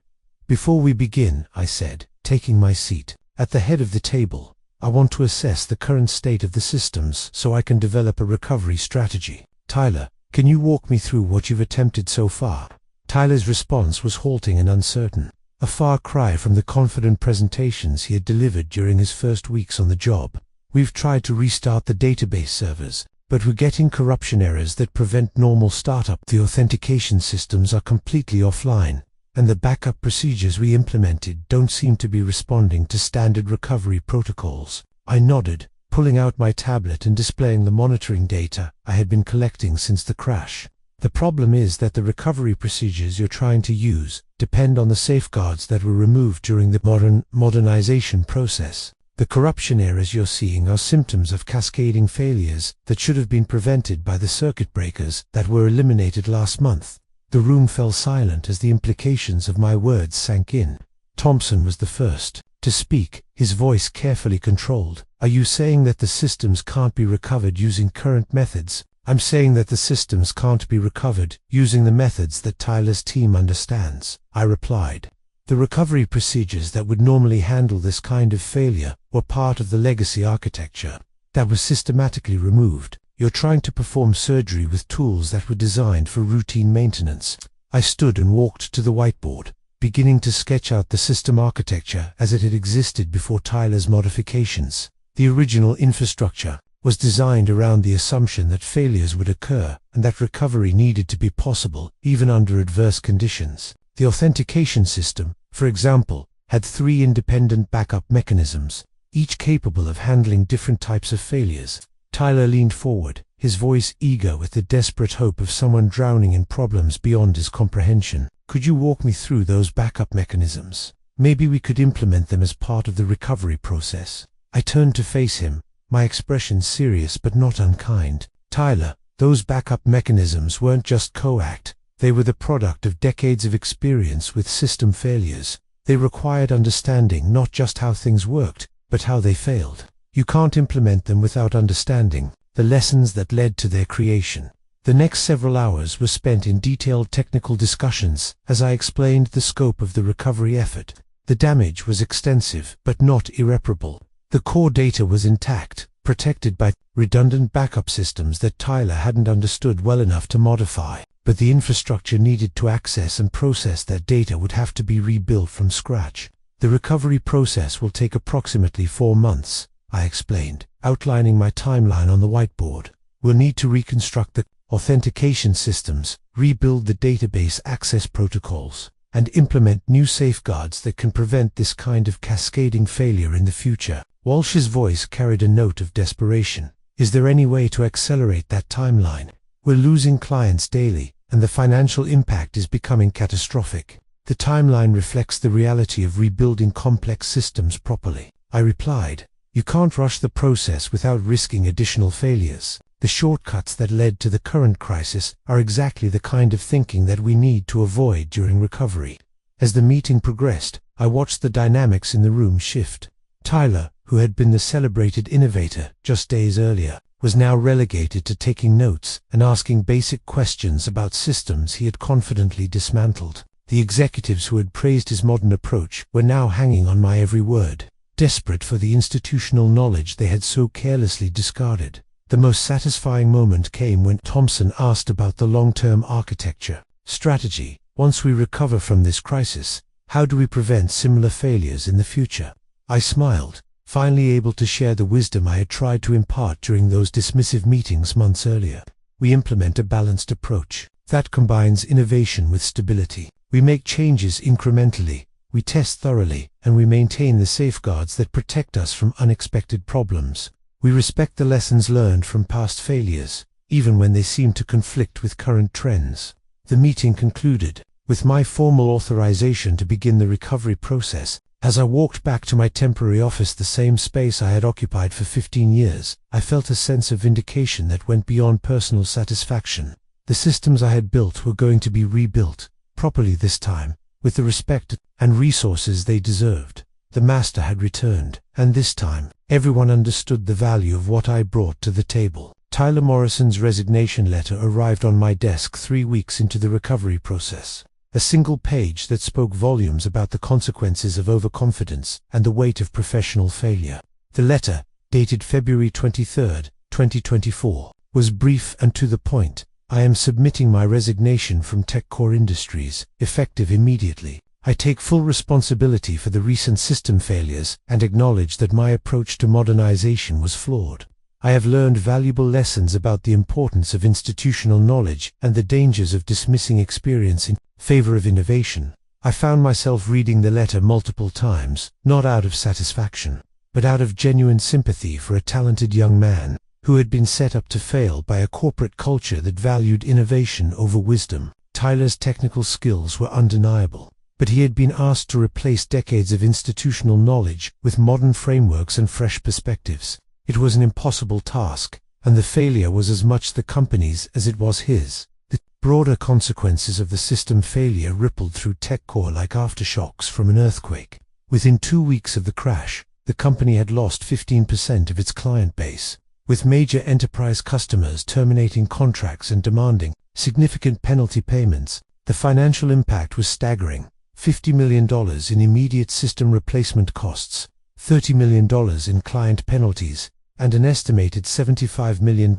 "Before we begin," I said, taking my seat at the head of the table, "I want to assess the current state of the systems so I can develop a recovery strategy. Tyler, can you walk me through what you've attempted so far?" Tyler's response was halting and uncertain, a far cry from the confident presentations he had delivered during his first weeks on the job. "We've tried to restart the database servers, but we're getting corruption errors that prevent normal startup. The authentication systems are completely offline, and the backup procedures we implemented don't seem to be responding to standard recovery protocols." I nodded, pulling out my tablet and displaying the monitoring data I had been collecting since the crash. "The problem is that the recovery procedures you're trying to use depend on the safeguards that were removed during the modernization process. The corruption errors you're seeing are symptoms of cascading failures that should have been prevented by the circuit breakers that were eliminated last month." The room fell silent as the implications of my words sank in. Thompson was the first to speak, his voice carefully controlled. "Are you saying that the systems can't be recovered using current methods?" "I'm saying that the systems can't be recovered using the methods that Tyler's team understands," I replied. "The recovery procedures that would normally handle this kind of failure were part of the legacy architecture that was systematically removed. You're trying to perform surgery with tools that were designed for routine maintenance." I stood and walked to the whiteboard, beginning to sketch out the system architecture as it had existed before Tyler's modifications. The original infrastructure was designed around the assumption that failures would occur and that recovery needed to be possible even under adverse conditions. The authentication system, for example, had 3 independent backup mechanisms, each capable of handling different types of failures. Tyler leaned forward, his voice eager with the desperate hope of someone drowning in problems beyond his comprehension. "Could you walk me through those backup mechanisms? Maybe we could implement them as part of the recovery process." I turned to face him, my expression serious but not unkind. "Tyler, those backup mechanisms weren't just coact. They were the product of decades of experience with system failures. They required understanding not just how things worked, but how they failed. You can't implement them without understanding the lessons that led to their creation." The next several hours were spent in detailed technical discussions as I explained the scope of the recovery effort. The damage was extensive but not irreparable. The core data was intact, protected by redundant backup systems that Tyler hadn't understood well enough to modify, but the infrastructure needed to access and process that data would have to be rebuilt from scratch. "The recovery process will take approximately 4 months. I explained, outlining my timeline on the whiteboard. We'll need to reconstruct the authentication systems, rebuild the database access protocols, and implement new safeguards that can prevent this kind of cascading failure in the future. Walsh's voice carried a note of desperation. Is there any way to accelerate that timeline? We're losing clients daily, and the financial impact is becoming catastrophic. The timeline reflects the reality of rebuilding complex systems properly, I replied. You can't rush the process without risking additional failures. The shortcuts that led to the current crisis are exactly the kind of thinking that we need to avoid during recovery. As the meeting progressed, I watched the dynamics in the room shift. Tyler, who had been the celebrated innovator just days earlier, was now relegated to taking notes and asking basic questions about systems he had confidently dismantled. The executives who had praised his modern approach were now hanging on my every word, desperate for the institutional knowledge they had so carelessly discarded. The most satisfying moment came when Thompson asked about the long-term architecture strategy. Once we recover from this crisis, how do we prevent similar failures in the future? I smiled, finally able to share the wisdom I had tried to impart during those dismissive meetings months earlier. We implement a balanced approach that combines innovation with stability. We make changes incrementally, we test thoroughly, and we maintain the safeguards that protect us from unexpected problems. We respect the lessons learned from past failures, even when they seem to conflict with current trends. The meeting concluded with my formal authorization to begin the recovery process. As I walked back to my temporary office, the same space I had occupied for 15 years, I felt a sense of vindication that went beyond personal satisfaction. The systems I had built were going to be rebuilt, properly this time, with the respect and resources they deserved. The master had returned, and this time, everyone understood the value of what I brought to the table. Tyler Morrison's resignation letter arrived on my desk 3 weeks into the recovery process. A single page that spoke volumes about the consequences of overconfidence and the weight of professional failure. The letter, dated February 23, 2024, was brief and to the point. I am submitting my resignation from TechCore Industries, effective immediately. I take full responsibility for the recent system failures and acknowledge that my approach to modernization was flawed. I have learned valuable lessons about the importance of institutional knowledge and the dangers of dismissing experience in favor of innovation. I found myself reading the letter multiple times, not out of satisfaction, but out of genuine sympathy for a talented young man who had been set up to fail by a corporate culture that valued innovation over wisdom. Tyler's technical skills were undeniable, but he had been asked to replace decades of institutional knowledge with modern frameworks and fresh perspectives. It was an impossible task, and the failure was as much the company's as it was his. The broader consequences of the system failure rippled through TechCore like aftershocks from an earthquake. Within 2 weeks of the crash, the company had lost 15% of its client base, with major enterprise customers terminating contracts and demanding significant penalty payments. The financial impact was staggering: $50 million in immediate system replacement costs, $30 million in client penalties, and an estimated $75 million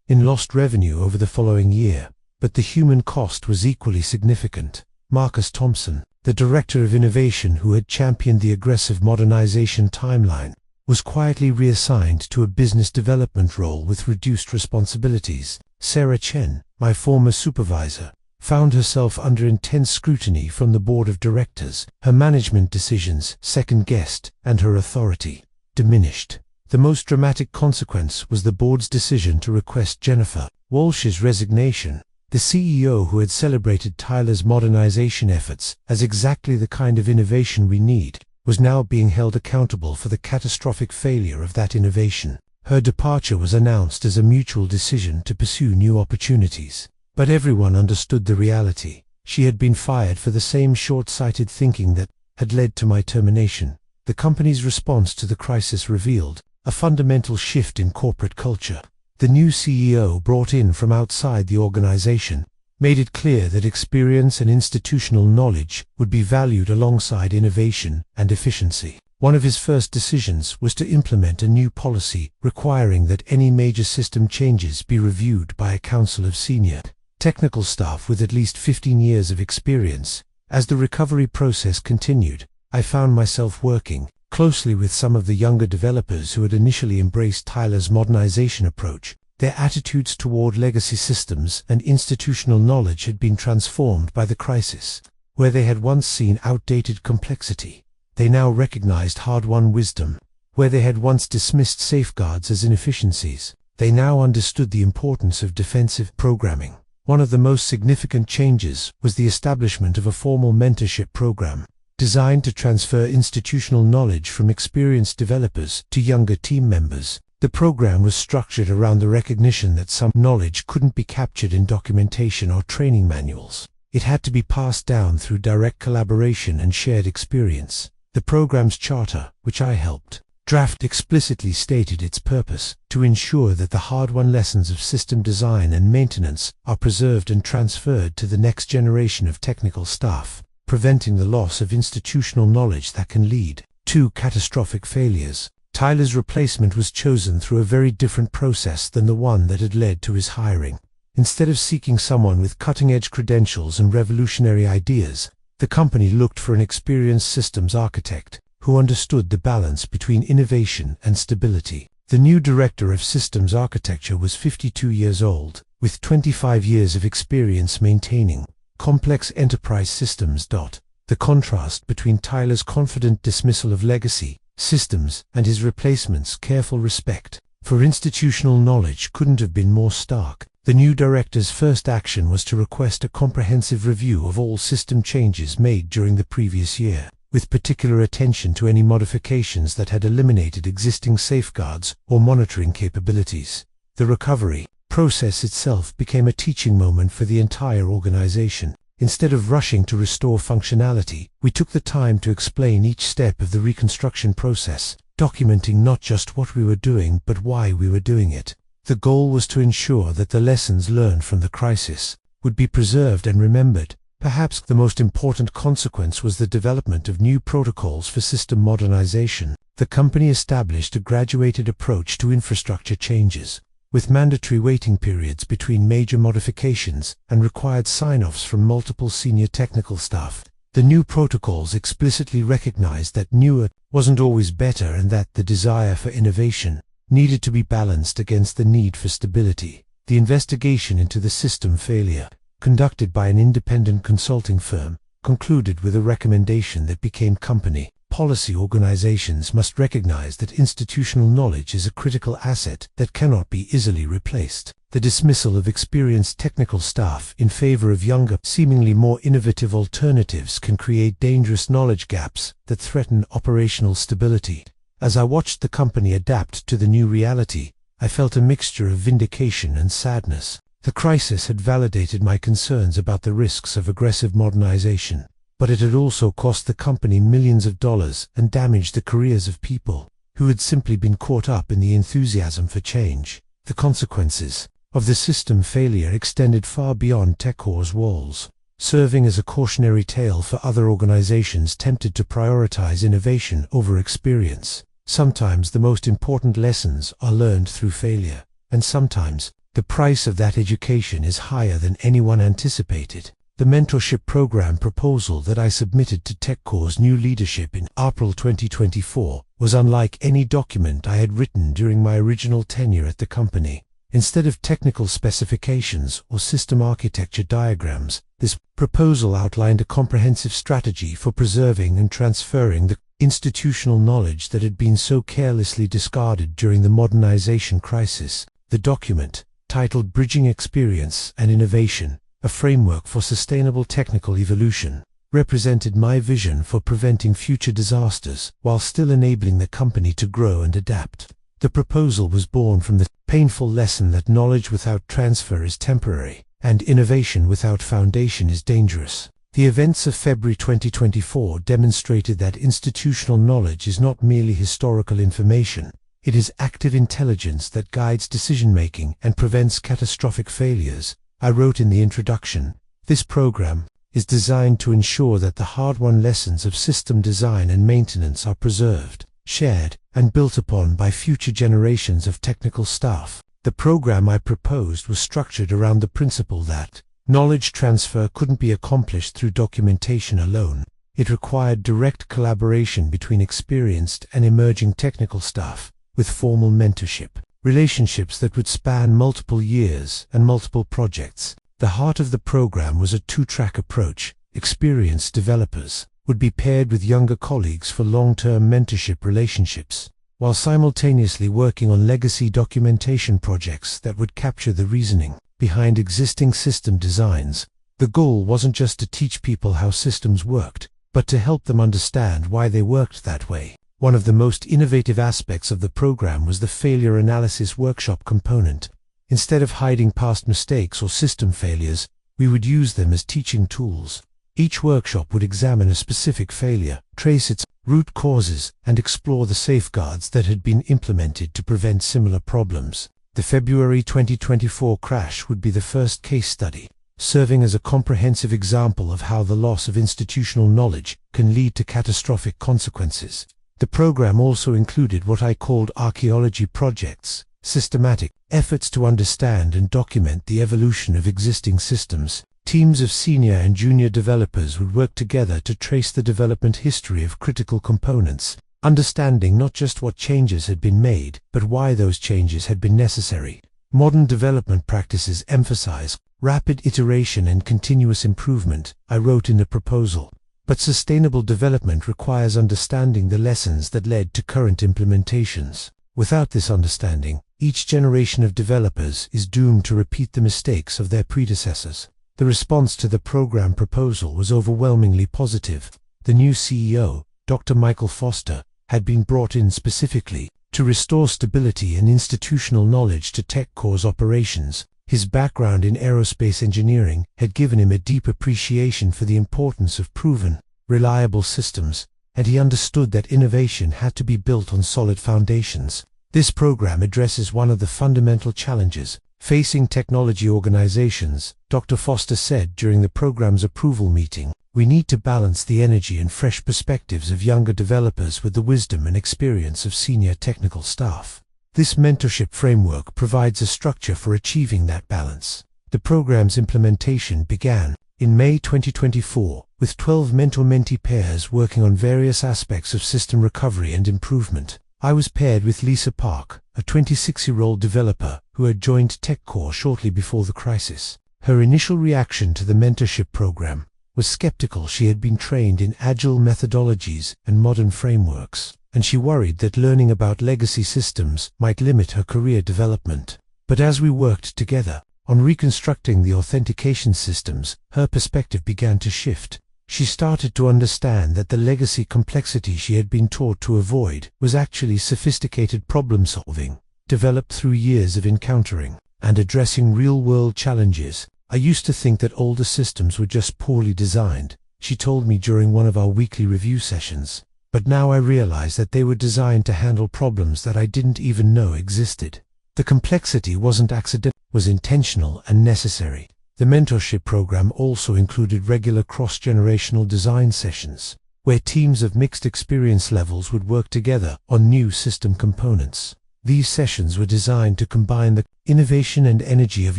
in lost revenue over the following year. But the human cost was equally significant. Marcus Thompson, the director of innovation who had championed the aggressive modernization timeline, was quietly reassigned to a business development role with reduced responsibilities. Sarah Chen, my former supervisor, found herself under intense scrutiny from the board of directors. Her management decisions second-guessed, and her authority diminished. The most dramatic consequence was the board's decision to request Jennifer Walsh's resignation. The CEO, who had celebrated Tyler's modernization efforts as exactly the kind of innovation we need, was now being held accountable for the catastrophic failure of that innovation. Her departure was announced as a mutual decision to pursue new opportunities. But everyone understood the reality. She had been fired for the same short-sighted thinking that had led to my termination. The company's response to the crisis revealed a fundamental shift in corporate culture. The new CEO, brought in from outside the organization, made it clear that experience and institutional knowledge would be valued alongside innovation and efficiency. One of his first decisions was to implement a new policy requiring that any major system changes be reviewed by a council of senior technical staff with at least 15 years of experience. As the recovery process continued, I found myself working closely with some of the younger developers who had initially embraced Tyler's modernization approach. Their attitudes toward legacy systems and institutional knowledge had been transformed by the crisis. Where they had once seen outdated complexity, they now recognized hard-won wisdom. Where they had once dismissed safeguards as inefficiencies, they now understood the importance of defensive programming. One of the most significant changes was the establishment of a formal mentorship program, designed to transfer institutional knowledge from experienced developers to younger team members. The program was structured around the recognition that some knowledge couldn't be captured in documentation or training manuals. It had to be passed down through direct collaboration and shared experience. The program's charter, which I helped draft, explicitly stated its purpose: to ensure that the hard-won lessons of system design and maintenance are preserved and transferred to the next generation of technical staff, preventing the loss of institutional knowledge that can lead to catastrophic failures. Tyler's replacement was chosen through a very different process than the one that had led to his hiring. Instead of seeking someone with cutting-edge credentials and revolutionary ideas, the company looked for an experienced systems architect who understood the balance between innovation and stability. The new director of systems architecture was 52 years old, with 25 years of experience maintaining complex enterprise systems. The contrast between Tyler's confident dismissal of legacy systems and his replacement's careful respect for institutional knowledge couldn't have been more stark. The new director's first action was to request a comprehensive review of all system changes made during the previous year, with particular attention to any modifications that had eliminated existing safeguards or monitoring capabilities. The recovery process itself became a teaching moment for the entire organization. Instead of rushing to restore functionality, we took the time to explain each step of the reconstruction process, documenting not just what we were doing but why we were doing it. The goal was to ensure that the lessons learned from the crisis would be preserved and remembered. Perhaps the most important consequence was the development of new protocols for system modernization. The company established a graduated approach to infrastructure changes, with mandatory waiting periods between major modifications and required sign-offs from multiple senior technical staff. The new protocols explicitly recognized that newer wasn't always better and that the desire for innovation needed to be balanced against the need for stability. The investigation into the system failure, conducted by an independent consulting firm, concluded with a recommendation that became company policy. Organizations must recognize that institutional knowledge is a critical asset that cannot be easily replaced. The dismissal of experienced technical staff in favor of younger, seemingly more innovative alternatives can create dangerous knowledge gaps that threaten operational stability. As I watched the company adapt to the new reality, I felt a mixture of vindication and sadness. The crisis had validated my concerns about the risks of aggressive modernization, but it had also cost the company millions of dollars and damaged the careers of people who had simply been caught up in the enthusiasm for change. The consequences of the system failure extended far beyond TechCore's walls, serving as a cautionary tale for other organizations tempted to prioritize innovation over experience. Sometimes the most important lessons are learned through failure, and sometimes the price of that education is higher than anyone anticipated. The mentorship program proposal that I submitted to TechCore's new leadership in April 2024 was unlike any document I had written during my original tenure at the company. Instead of technical specifications or system architecture diagrams, this proposal outlined a comprehensive strategy for preserving and transferring the institutional knowledge that had been so carelessly discarded during the modernization crisis. The document, titled Bridging Experience and Innovation, a framework for sustainable technical evolution, represented my vision for preventing future disasters while still enabling the company to grow and adapt. The proposal was born from the painful lesson that knowledge without transfer is temporary, and innovation without foundation is dangerous. The events of February 2024 demonstrated that institutional knowledge is not merely historical information. It is active intelligence that guides decision-making and prevents catastrophic failures. I wrote in the introduction, this program is designed to ensure that the hard-won lessons of system design and maintenance are preserved, shared, and built upon by future generations of technical staff. The program I proposed was structured around the principle that knowledge transfer couldn't be accomplished through documentation alone. It required direct collaboration between experienced and emerging technical staff, with formal mentorship, relationships that would span multiple years and multiple projects. The heart of the program was a two-track approach. Experienced developers would be paired with younger colleagues for long-term mentorship relationships, while simultaneously working on legacy documentation projects that would capture the reasoning behind existing system designs. The goal wasn't just to teach people how systems worked, but to help them understand why they worked that way. One of the most innovative aspects of the program was the failure analysis workshop component. Instead of hiding past mistakes or system failures, we would use them as teaching tools. Each workshop would examine a specific failure, trace its root causes, and explore the safeguards that had been implemented to prevent similar problems. The February 2024 crash would be the first case study, serving as a comprehensive example of how the loss of institutional knowledge can lead to catastrophic consequences. The program also included what I called archaeology projects, systematic efforts to understand and document the evolution of existing systems. Teams of senior and junior developers would work together to trace the development history of critical components, understanding not just what changes had been made, but why those changes had been necessary. Modern development practices emphasize rapid iteration and continuous improvement, I wrote in the proposal. But sustainable development requires understanding the lessons that led to current implementations. Without this understanding, each generation of developers is doomed to repeat the mistakes of their predecessors. The response to the program proposal was overwhelmingly positive. The new CEO, Dr. Michael Foster, had been brought in specifically to restore stability and institutional knowledge to TechCore's operations. His background in aerospace engineering had given him a deep appreciation for the importance of proven, reliable systems, and he understood that innovation had to be built on solid foundations. This program addresses one of the fundamental challenges facing technology organizations, Dr. Foster said during the program's approval meeting. We need to balance the energy and fresh perspectives of younger developers with the wisdom and experience of senior technical staff. This mentorship framework provides a structure for achieving that balance. The program's implementation began in May 2024, with 12 mentor-mentee pairs working on various aspects of system recovery and improvement. I was paired with Lisa Park, a 26-year-old developer who had joined TechCore shortly before the crisis. Her initial reaction to the mentorship program was skeptical. She had been trained in agile methodologies and modern frameworks, and she worried that learning about legacy systems might limit her career development. But as we worked together on reconstructing the authentication systems, her perspective began to shift. She started to understand that the legacy complexity she had been taught to avoid was actually sophisticated problem-solving, developed through years of encountering and addressing real-world challenges. I used to think that older systems were just poorly designed, she told me during one of our weekly review sessions. But now I realize that they were designed to handle problems that I didn't even know existed. The complexity wasn't accidental, it was intentional and necessary. The mentorship program also included regular cross-generational design sessions, where teams of mixed experience levels would work together on new system components. These sessions were designed to combine the innovation and energy of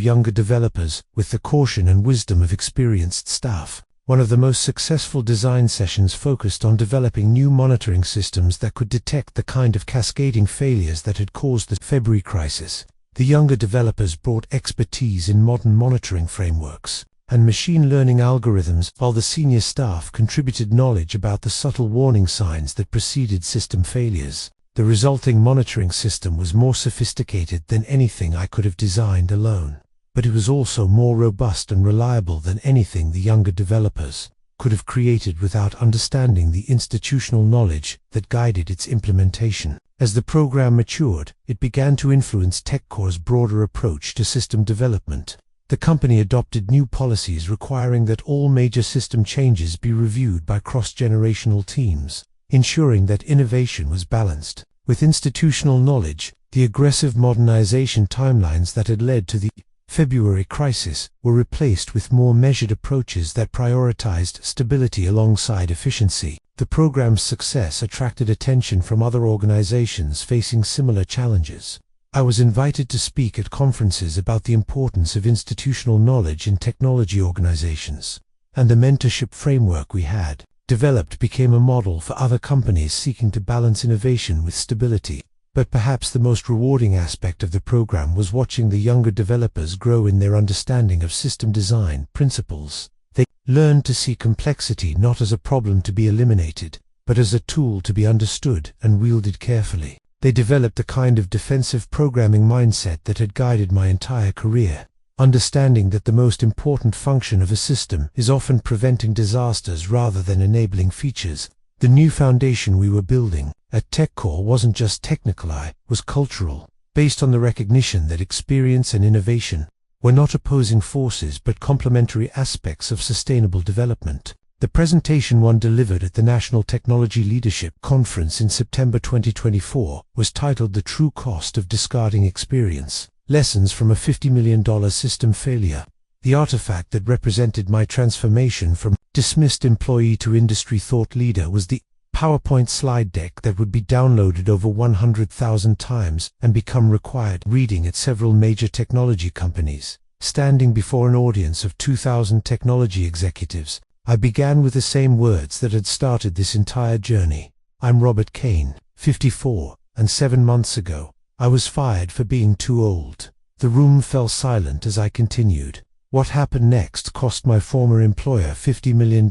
younger developers with the caution and wisdom of experienced staff. One of the most successful design sessions focused on developing new monitoring systems that could detect the kind of cascading failures that had caused the February crisis. The younger developers brought expertise in modern monitoring frameworks and machine learning algorithms, while the senior staff contributed knowledge about the subtle warning signs that preceded system failures. The resulting monitoring system was more sophisticated than anything I could have designed alone, but it was also more robust and reliable than anything the younger developers could have created without understanding the institutional knowledge that guided its implementation. As the program matured, it began to influence TechCore's broader approach to system development. The company adopted new policies requiring that all major system changes be reviewed by cross-generational teams, ensuring that innovation was balanced with institutional knowledge. The aggressive modernization timelines that had led to the February crisis were replaced with more measured approaches that prioritized stability alongside efficiency. The program's success attracted attention from other organizations facing similar challenges. I was invited to speak at conferences about the importance of institutional knowledge in technology organizations and the mentorship framework we had developed became a model for other companies seeking to balance innovation with stability. But perhaps the most rewarding aspect of the program was watching the younger developers grow in their understanding of system design principles. They learned to see complexity not as a problem to be eliminated, but as a tool to be understood and wielded carefully. They developed the kind of defensive programming mindset that had guided my entire career, understanding that the most important function of a system is often preventing disasters rather than enabling features. The new foundation we were building at TechCore wasn't just technical, it was cultural, based on the recognition that experience and innovation were not opposing forces but complementary aspects of sustainable development. The presentation one delivered at the National Technology Leadership Conference in September 2024 was titled "The True Cost of Discarding Experience: Lessons from a $50 million System Failure." The artifact that represented my transformation from dismissed employee to industry thought leader was the PowerPoint slide deck that would be downloaded over 100,000 times and become required reading at several major technology companies. Standing before an audience of 2,000 technology executives, I began with the same words that had started this entire journey. "I'm Robert Kane, 54, and 7 months ago, I was fired for being too old." The room fell silent as I continued. What happened next cost my former employer $50 million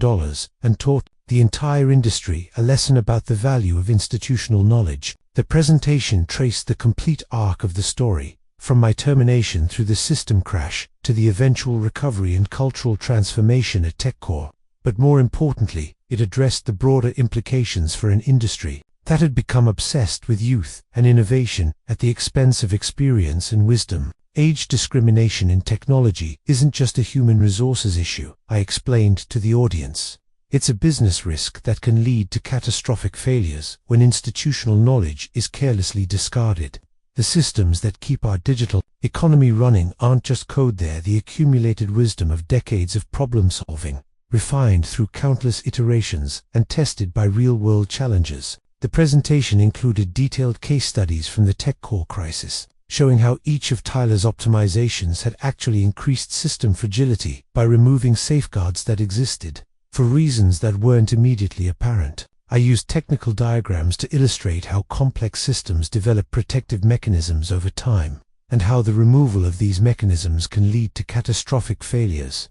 and taught the entire industry a lesson about the value of institutional knowledge. The presentation traced the complete arc of the story, from my termination through the system crash to the eventual recovery and cultural transformation at TechCore. But more importantly, it addressed the broader implications for an industry that had become obsessed with youth and innovation at the expense of experience and wisdom. Age discrimination in technology isn't just a human resources issue, I explained to the audience. It's a business risk that can lead to catastrophic failures when institutional knowledge is carelessly discarded. The systems that keep our digital economy running aren't just code, they're the accumulated wisdom of decades of problem solving, refined through countless iterations and tested by real-world challenges. The presentation included detailed case studies from the TechCore crisis, showing how each of Tyler's optimizations had actually increased system fragility by removing safeguards that existed for reasons that weren't immediately apparent. I used technical diagrams to illustrate how complex systems develop protective mechanisms over time, and how the removal of these mechanisms can lead to catastrophic failures.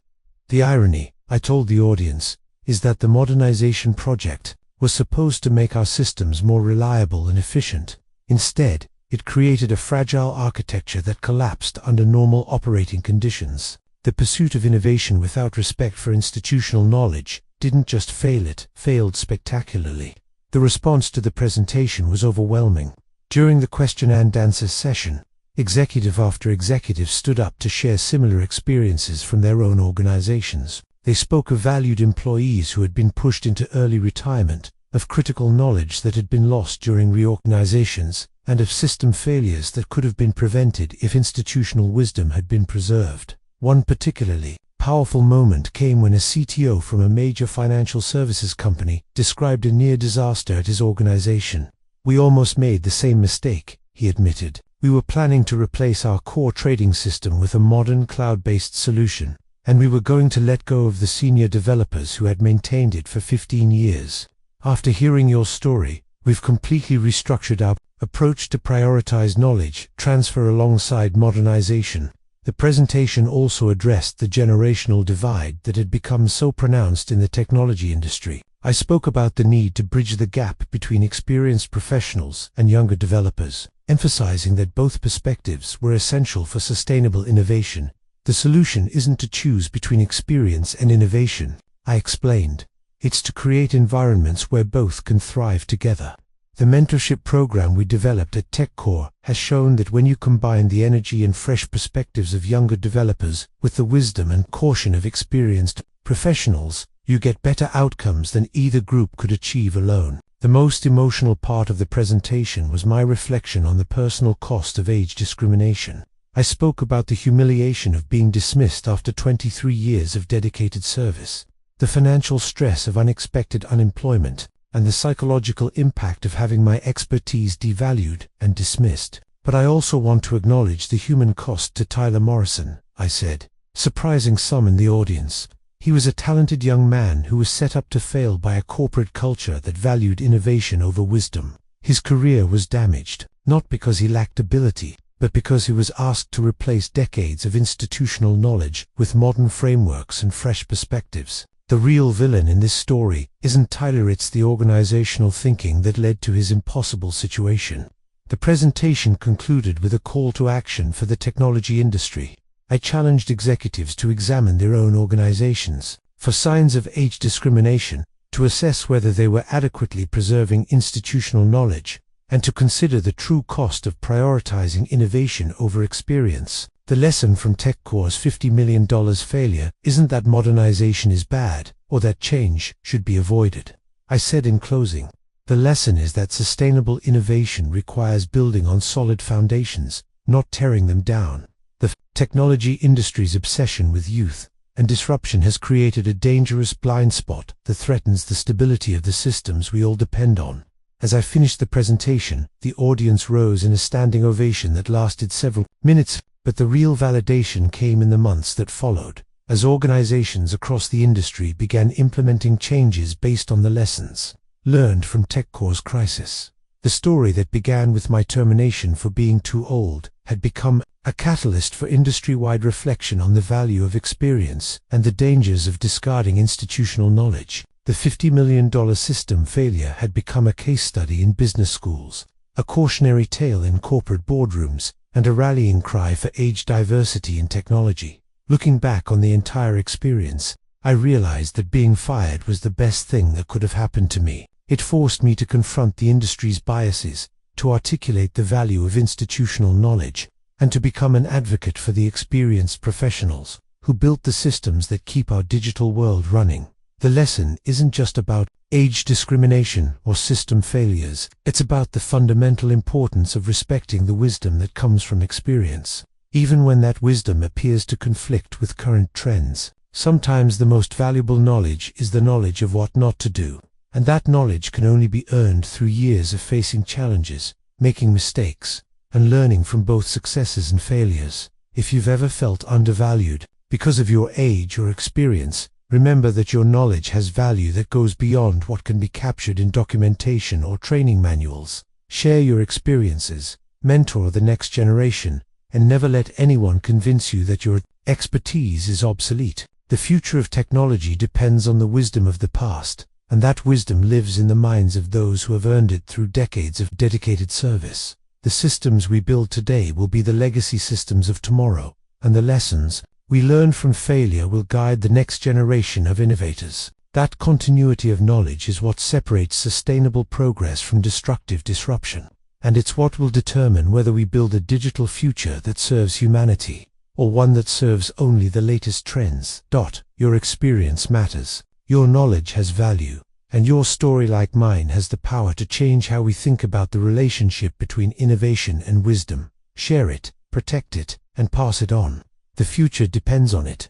The irony, I told the audience, is that the modernization project was supposed to make our systems more reliable and efficient. Instead, it created a fragile architecture that collapsed under normal operating conditions. The pursuit of innovation without respect for institutional knowledge didn't just fail, it failed spectacularly. The response to the presentation was overwhelming. During the question and answer session, executive after executive stood up to share similar experiences from their own organizations. They spoke of valued employees who had been pushed into early retirement, of critical knowledge that had been lost during reorganizations, and of system failures that could have been prevented if institutional wisdom had been preserved. One particularly powerful moment came when a CTO from a major financial services company described a near disaster at his organization. "We almost made the same mistake," he admitted. "We were planning to replace our core trading system with a modern cloud-based solution, and we were going to let go of the senior developers who had maintained it for 15 years. After hearing your story, we've completely restructured our approach to prioritize knowledge transfer alongside modernization." The presentation also addressed the generational divide that had become so pronounced in the technology industry. I spoke about the need to bridge the gap between experienced professionals and younger developers, emphasizing that both perspectives were essential for sustainable innovation. The solution isn't to choose between experience and innovation, I explained. It's to create environments where both can thrive together. The mentorship program we developed at TechCore has shown that when you combine the energy and fresh perspectives of younger developers with the wisdom and caution of experienced professionals, you get better outcomes than either group could achieve alone. The most emotional part of the presentation was my reflection on the personal cost of age discrimination. I spoke about the humiliation of being dismissed after 23 years of dedicated service, the financial stress of unexpected unemployment, and the psychological impact of having my expertise devalued and dismissed. "But I also want to acknowledge the human cost to Tyler Morrison," I said, surprising some in the audience. He was a talented young man who was set up to fail by a corporate culture that valued innovation over wisdom. His career was damaged, not because he lacked ability, but because he was asked to replace decades of institutional knowledge with modern frameworks and fresh perspectives. The real villain in this story isn't Tyler, it's the organizational thinking that led to his impossible situation. The presentation concluded with a call to action for the technology industry. I challenged executives to examine their own organizations for signs of age discrimination, to assess whether they were adequately preserving institutional knowledge, and to consider the true cost of prioritizing innovation over experience. The lesson from TechCore's $50 million failure isn't that modernization is bad, or that change should be avoided. I said in closing, the lesson is that sustainable innovation requires building on solid foundations, not tearing them down. The technology industry's obsession with youth and disruption has created a dangerous blind spot that threatens the stability of the systems we all depend on. As I finished the presentation, the audience rose in a standing ovation that lasted several minutes, but the real validation came in the months that followed, as organizations across the industry began implementing changes based on the lessons learned from TechCore's crisis. The story that began with my termination for being too old had become a catalyst for industry-wide reflection on the value of experience and the dangers of discarding institutional knowledge. The $50 million system failure had become a case study in business schools, a cautionary tale in corporate boardrooms, and a rallying cry for age diversity in technology. Looking back on the entire experience, I realized that being fired was the best thing that could have happened to me. It forced me to confront the industry's biases, to articulate the value of institutional knowledge, and to become an advocate for the experienced professionals who built the systems that keep our digital world running. The lesson isn't just about age discrimination or system failures. It's about the fundamental importance of respecting the wisdom that comes from experience, even when that wisdom appears to conflict with current trends. Sometimes the most valuable knowledge is the knowledge of what not to do, and that knowledge can only be earned through years of facing challenges, making mistakes, and learning from both successes and failures. If you've ever felt undervalued because of your age or experience, remember that your knowledge has value that goes beyond what can be captured in documentation or training manuals. Share your experiences, mentor the next generation, and never let anyone convince you that your expertise is obsolete. The future of technology depends on the wisdom of the past, and that wisdom lives in the minds of those who have earned it through decades of dedicated service. The systems we build today will be the legacy systems of tomorrow, and the lessons we learn from failure will guide the next generation of innovators. That continuity of knowledge is what separates sustainable progress from destructive disruption, and it's what will determine whether we build a digital future that serves humanity, or one that serves only the latest trends. Your experience matters, your knowledge has value, and your story, like mine, has the power to change how we think about the relationship between innovation and wisdom. Share it, protect it, and pass it on. The future depends on it.